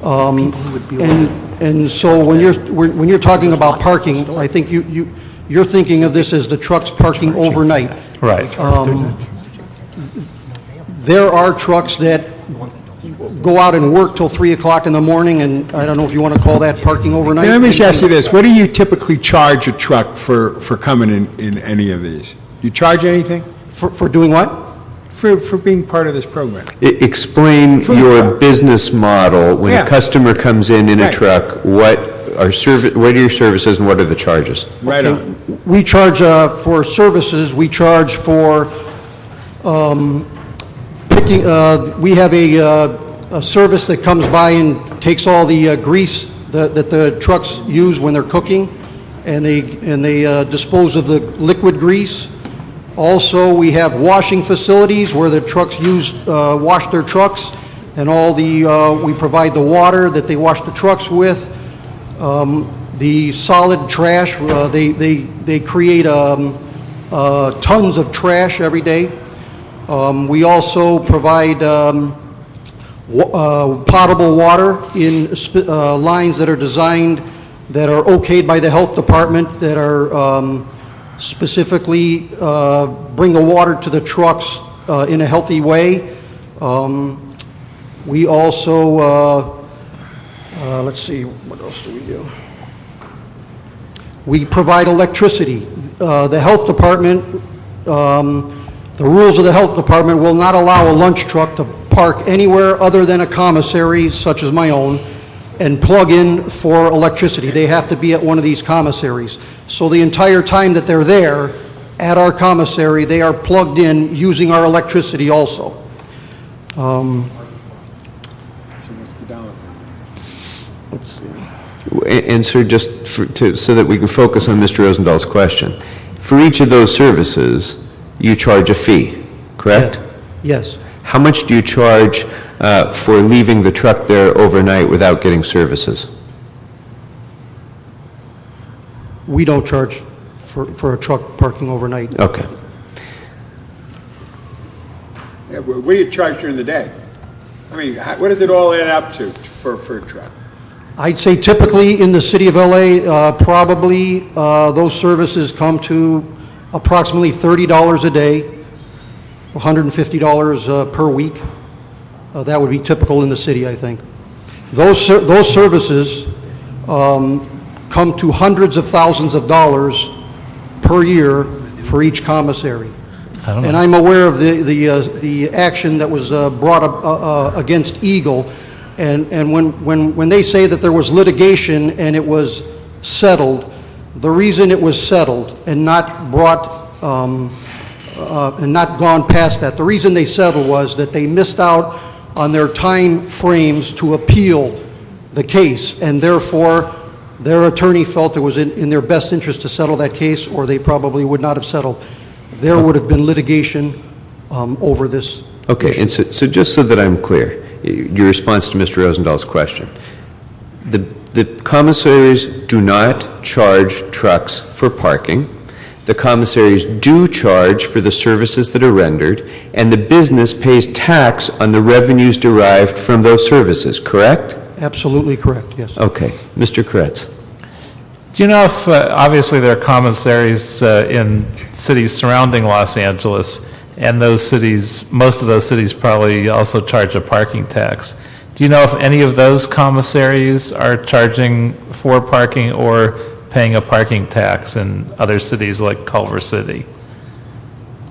And so when you're talking about parking, I think you're thinking of this as the trucks parking overnight. Right. There are trucks that go out and work till 3 o'clock in the morning, and I don't know if you want to call that parking overnight. Let me just ask you this. What do you typically charge a truck for coming in any of these? You charge anything? For doing what? For being part of this program. Explain your business model. When a customer comes in a truck, what are your services and what are the charges? Right on. We charge for services, we charge for picking, we have a service that comes by and takes all the grease that the trucks use when they're cooking, and they dispose of the liquid grease. Also, we have washing facilities where the trucks wash their trucks, and we provide the water that they wash the trucks with. The solid trash, they create tons of trash every day. We also provide potable water in lines that are designed, that are okayed by the health department, that are specifically bring the water to the trucks in a healthy way. We also, let's see, what else do we do? We provide electricity. The health department, the rules of the health department will not allow a lunch truck to park anywhere other than a commissary, such as my own, and plug in for electricity. They have to be at one of these commissaries. So the entire time that they're there at our commissary, they are plugged in using our electricity also. And sir, just so that we can focus on Mr. Rosenthal's question, for each of those services, you charge a fee, correct? Yes. How much do you charge for leaving the truck there overnight without getting services? We don't charge for a truck parking overnight. Okay. Yeah, what do you charge during the day? I mean, what does it all add up to for a truck? I'd say typically in the city of LA, probably those services come to approximately $30 a day, $150 per week. That would be typical in the city, I think. Those services come to hundreds of thousands of dollars per year for each commissary. And I'm aware of the action that was brought up against Eagle. And when they say that there was litigation and it was settled, the reason it was settled and not brought and not gone past that, the reason they settled was that they missed out on their time frames to appeal the case, and therefore their attorney felt it was in their best interest to settle that case, or they probably would not have settled. There would have been litigation over this. Okay, and so just so that I'm clear, your response to Mr. Rosenthal's question. The commissaries do not charge trucks for parking. The commissaries do charge for the services that are rendered, and the business pays tax on the revenues derived from those services, correct? Absolutely correct, yes. Okay. Mr. Kretz. Do you know if, obviously there are commissaries in cities surrounding Los Angeles, and those cities, most of those cities probably also charge a parking tax. Do you know if any of those commissaries are charging for parking or paying a parking tax in other cities like Culver City?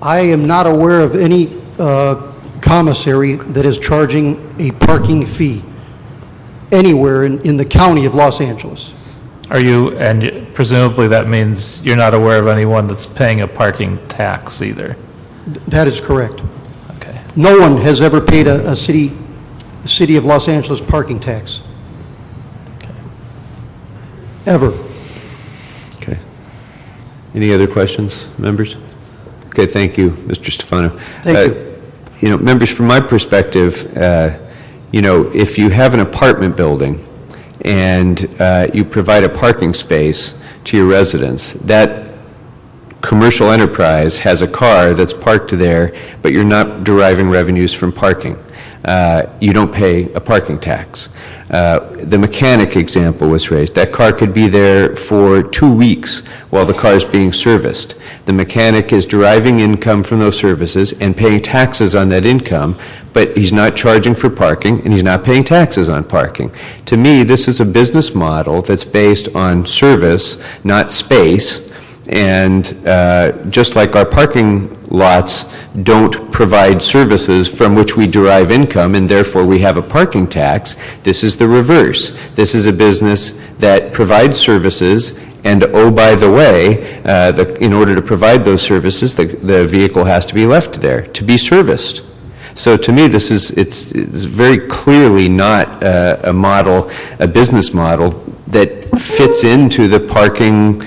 I am not aware of any commissary that is charging a parking fee anywhere in the county of Los Angeles. Are you, and presumably that means you're not aware of anyone that's paying a parking tax either? That is correct. Okay. No one has ever paid a city of Los Angeles parking tax. Okay. Ever. Okay. Any other questions, members? Okay, thank you, Mr. Stefano. Thank you. You know, members, from my perspective, you know, if you have an apartment building and you provide a parking space to your residents, that commercial enterprise has a car that's parked there, but you're not deriving revenues from parking. You don't pay a parking tax. The mechanic example was raised. That car could be there for 2 weeks while the car is being serviced. The mechanic is deriving income from those services and paying taxes on that income, but he's not charging for parking and he's not paying taxes on parking. To me, this is a business model that's based on service, not space. And just like our parking lots don't provide services from which we derive income and therefore we have a parking tax, this is the reverse. This is a business that provides services, and oh, by the way, in order to provide those services, the vehicle has to be left there to be serviced. So to me, it's very clearly not a model, a business model that fits into the parking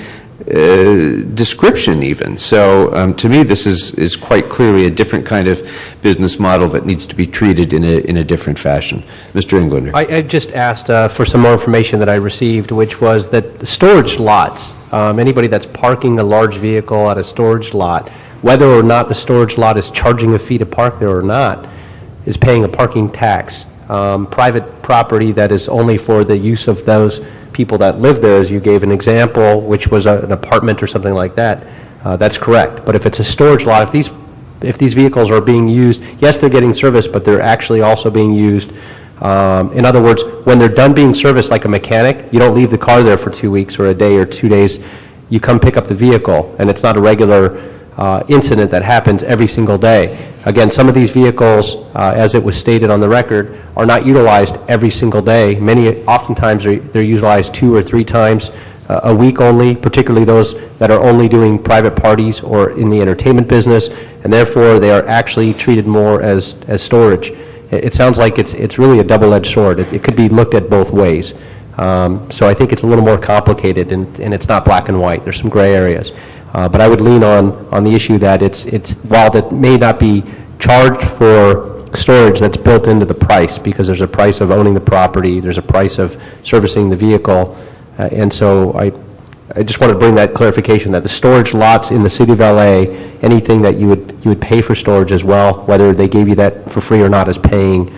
description even. So to me, this is quite clearly a different kind of business model that needs to be treated in a different fashion. Mr. Englander. I just asked for some more information that I received, which was that the storage lots, anybody that's parking a large vehicle at a storage lot, whether or not the storage lot is charging a fee to park there or not, is paying a parking tax. Private property that is only for the use of those people that live there, as you gave an example, which was an apartment or something like that, that's correct. But if it's a storage lot, if these vehicles are being used, yes, they're getting service, but they're actually also being used. In other words, when they're done being serviced like a mechanic, you don't leave the car there for 2 weeks or a day or 2 days. You come pick up the vehicle, and it's not a regular incident that happens every single day. Again, some of these vehicles, as it was stated on the record, are not utilized every single day. Oftentimes, they're utilized 2 or 3 times a week only, particularly those that are only doing private parties or in the entertainment business, and therefore they are actually treated more as storage. It sounds like it's really a double-edged sword. It could be looked at both ways. So I think it's a little more complicated, and it's not black and white. There's some gray areas. But I would lean on the issue that it's while that may not be charged for storage, that's built into the price, because there's a price of owning the property, there's a price of servicing the vehicle, and so I just want to bring that clarification that the storage lots in the city of LA, anything that you would pay for storage as well, whether they gave you that for free or not, is paying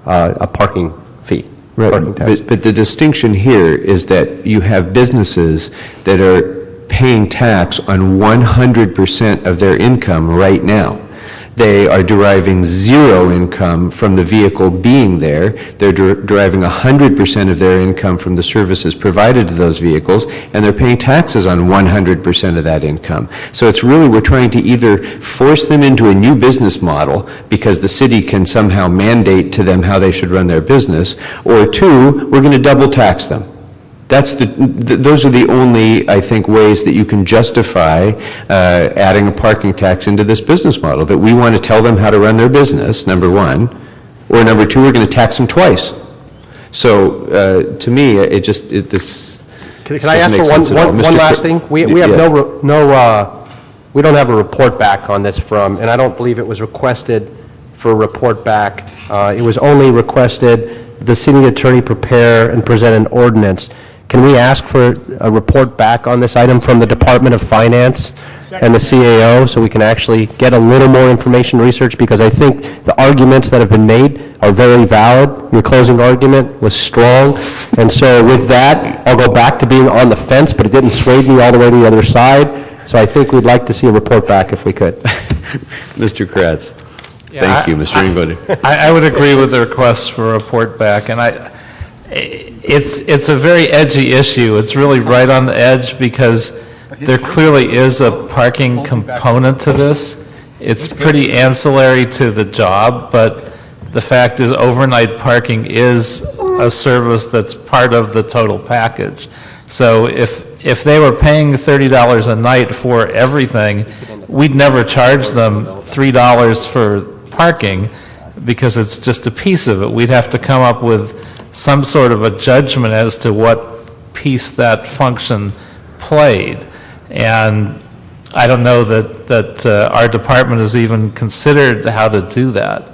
a parking fee. Right, parking tax. but the distinction here is that you have businesses that are paying tax on 100% of their income right now. They are deriving zero income from the vehicle being there. They're deriving 100% of their income from the services provided to those vehicles, and they're paying taxes on 100% of that income. So it's really, we're trying to either force them into a new business model because the city can somehow mandate to them how they should run their business, or 2, we're going to double tax them. Those are the only, I think, ways that you can justify adding a parking tax into this business model, that we want to tell them how to run their business, number 1, or number 2, we're going to tax them twice. So to me, this Can I ask for one last thing? We have we don't have a report back on this and I don't believe it was requested for a report back. It was only requested the city attorney prepare and present an ordinance. Can we ask for a report back on this item from the Department of Finance and the CAO so we can actually get a little more information research? Because I think the arguments that have been made are very valid. Your closing argument was strong. And so with that, I'll go back to being on the fence, but it didn't sway me all the way to the other side. So I think we'd like to see a report back if we could. Mr. Kratz. Thank you, Mr. Englander. I would agree with the request for a report back, and it's a very edgy issue. It's really right on the edge because there clearly is a parking component to this. It's pretty ancillary to the job, but the fact is overnight parking is a service that's part of the total package. So if they were paying $30 a night for everything, we'd never charge them $3 for parking because it's just a piece of it. We'd have to come up with some sort of a judgment as to what piece that function played. And I don't know that our department has even considered how to do that.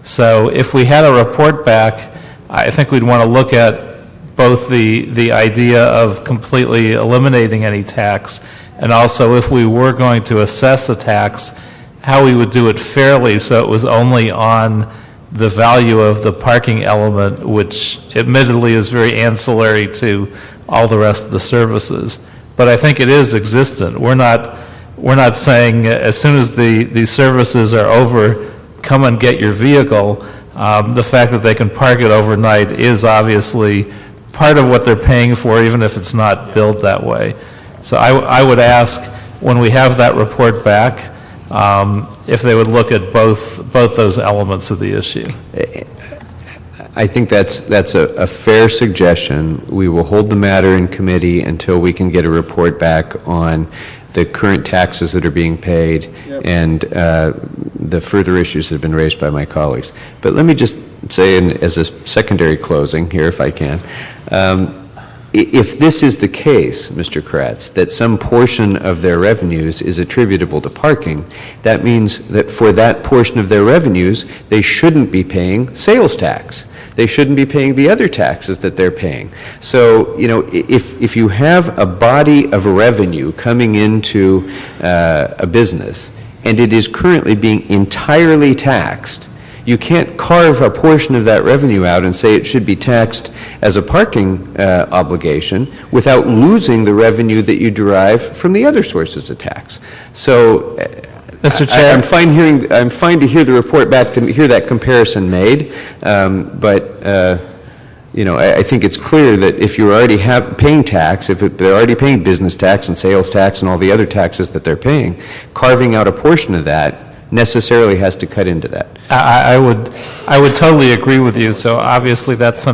So if we had a report back, I think we'd want to look at both the idea of completely eliminating any tax, and also if we were going to assess a tax, how we would do it fairly so it was only on the value of the parking element, which admittedly is very ancillary to all the rest of the services. But I think it is existent. We're not saying as soon as the services are over, come and get your vehicle. The fact that they can park it overnight is obviously part of what they're paying for, even if it's not billed that way. So I would ask, when we have that report back, if they would look at both those elements of the issue. I think that's a fair suggestion. We will hold the matter in committee until we can get a report back on the current taxes that are being paid and the further issues that have been raised by my colleagues. But let me just say, as a secondary closing here, if I can, if this is the case, Mr. Kratz, that some portion of their revenues is attributable to parking, that means that for that portion of their revenues, they shouldn't be paying sales tax. They shouldn't be paying the other taxes that they're paying. So, you know, if you have a body of revenue coming into a business and it is currently being entirely taxed, you can't carve a portion of that revenue out and say it should be taxed as a parking obligation without losing the revenue that you derive from the other sources of tax. So, Mr. Chair, I'm fine to hear the report back, to hear that comparison made, but you know, I think it's clear that if you're already paying tax, they're already paying business tax and sales tax and all the other taxes that they're paying, carving out a portion of that necessarily has to cut into that. I would totally agree with you. So obviously that's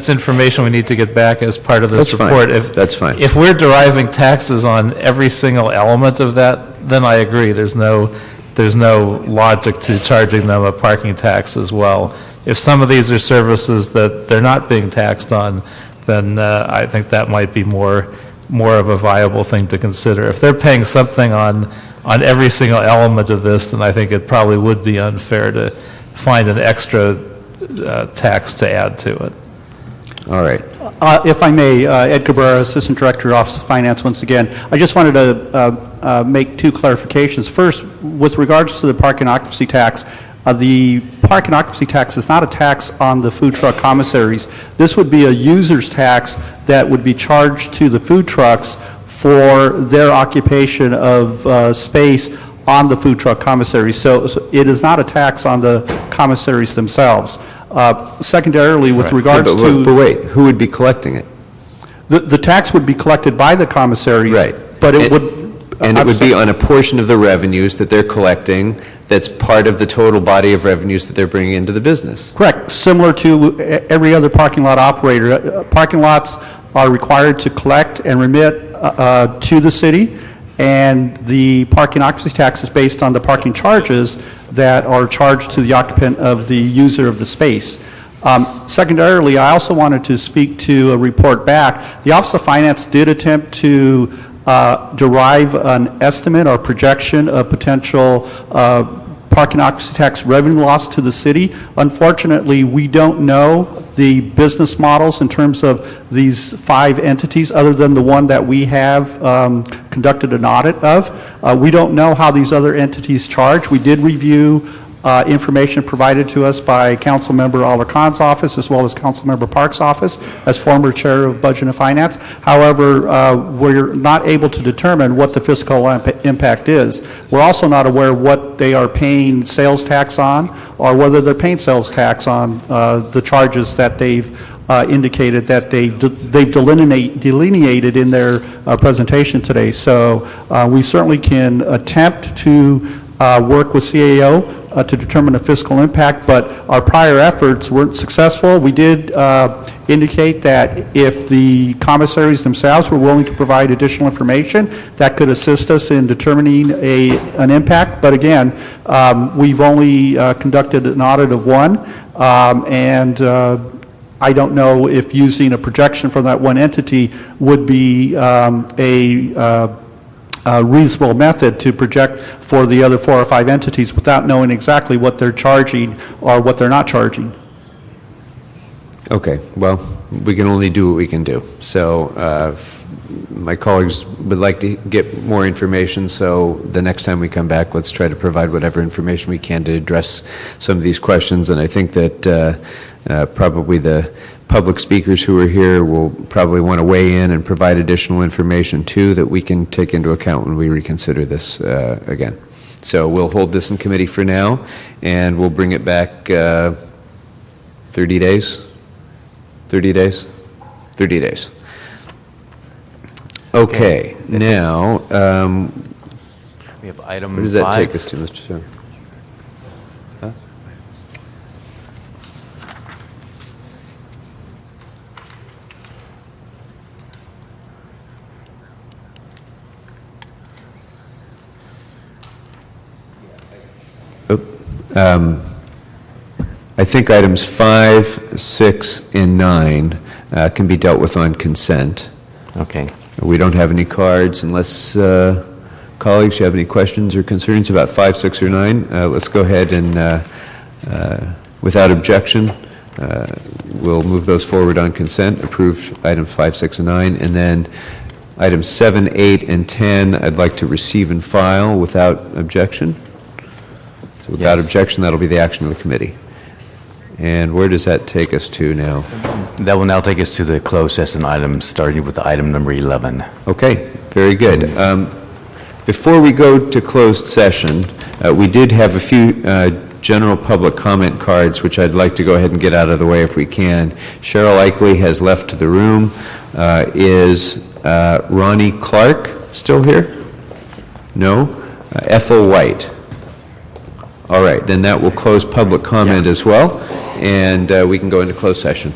information we need to get back as part of this report. That's fine. If we're deriving taxes on every single element of that, then I agree. There's no logic to charging them a parking tax as well. If some of these are services that they're not being taxed on, then I think that might be more of a viable thing to consider. If they're paying something on every single element of this, then I think it probably would be unfair to find an extra tax to add to it. All right. If I may, Ed Cabrera, Assistant Director, Office of Finance, once again. I just wanted to make two clarifications. First, with regards to the park and occupancy tax, the park and occupancy tax is not a tax on the food truck commissaries. This would be a user's tax that would be charged to the food trucks for their occupation of space on the food truck commissary. So it is not a tax on the commissaries themselves. Secondarily, with regards to... But wait, who would be collecting it? The tax would be collected by the commissaries. Right. But it would... And it would be on a portion of the revenues that they're collecting that's part of the total body of revenues that they're bringing into the business. Correct. Similar to every other parking lot operator. Parking lots are required to collect and remit to the city, and the parking occupancy tax is based on the parking charges that are charged to the occupant of the user of the space. Secondarily, I also wanted to speak to a report back. The Office of Finance did attempt to derive an estimate or projection of potential parking occupancy tax revenue loss to the city. Unfortunately, we don't know the business models in terms of these 5 entities other than the one that we have conducted an audit of. We don't know how these other entities charge. We did review information provided to us by Councilmember Alarcon's office as well as Councilmember Park's office as former Chair of Budget and Finance. However, we're not able to determine what the fiscal impact is. We're also not aware what they are paying sales tax on or whether they're paying sales tax on the charges that they've indicated that they've delineated in their presentation today. So we certainly can attempt to work with CAO to determine the fiscal impact, but our prior efforts weren't successful. We did indicate that if the commissaries themselves were willing to provide additional information, that could assist us in determining an impact. But again, we've only conducted an audit of one, and I don't know if using a projection from that one entity would be a reasonable method to project for the other 4 or 5 entities without knowing exactly what they're charging or what they're not charging. Okay, well, we can only do what we can do. So my colleagues would like to get more information, so the next time we come back, let's try to provide whatever information we can to address some of these questions. And I think that probably the public speakers who are here will probably want to weigh in and provide additional information too that we can take into account when we reconsider this again. So we'll hold this in committee for now, and we'll bring it back 30 days? 30 days? 30 days. Okay, now, we have item where does that 5. take us to, Mr. Chairman? Huh? I think items 5, 6, and 9 can be dealt with on consent. Okay. We don't have any cards unless colleagues, you have any questions or concerns about 5, 6, or 9? Let's go ahead and, without objection, we'll move those forward on consent, approve items 5, 6, and 9, and then items 7, 8, and 10, I'd like to receive and file without objection. So without objection, that'll be the action of the committee. And where does that take us to now? That will now take us to the closed session items, starting with item number 11. Okay, very good. Before we go to closed session, we did have a few general public comment cards, which I'd like to go ahead and get out of the way if we can. Cheryl Eichley has left the room. Is Ronnie Clark still here? No? Ethel White. All right, then that will close public comment as well, and we can go into closed session.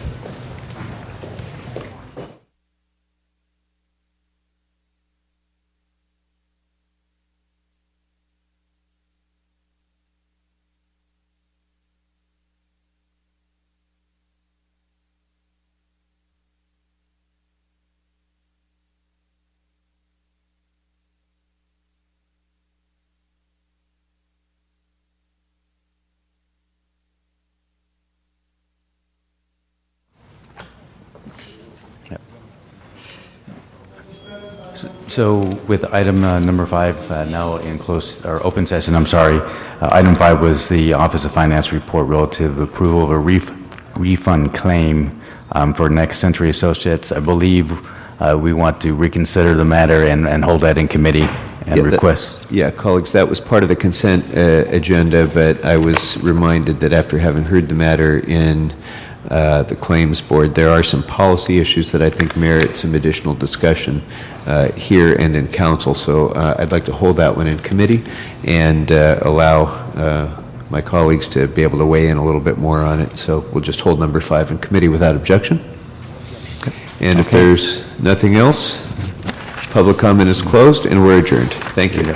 So with item number 5 now in closed, or open session, I'm sorry, item 5 was the Office of Finance report relative to approval of a refund claim for Next Century Associates. I believe we want to reconsider the matter and hold that in committee and request. Colleagues, that was part of the consent agenda, but I was reminded that after having heard the matter in the claims board, there are some policy issues that I think merit some additional discussion here and in council. So I'd like to hold that one in committee and allow my colleagues to be able to weigh in a little bit more on it. So we'll just hold number 5 in committee without objection. And if there's nothing else, public comment is closed and we're adjourned. Thank you.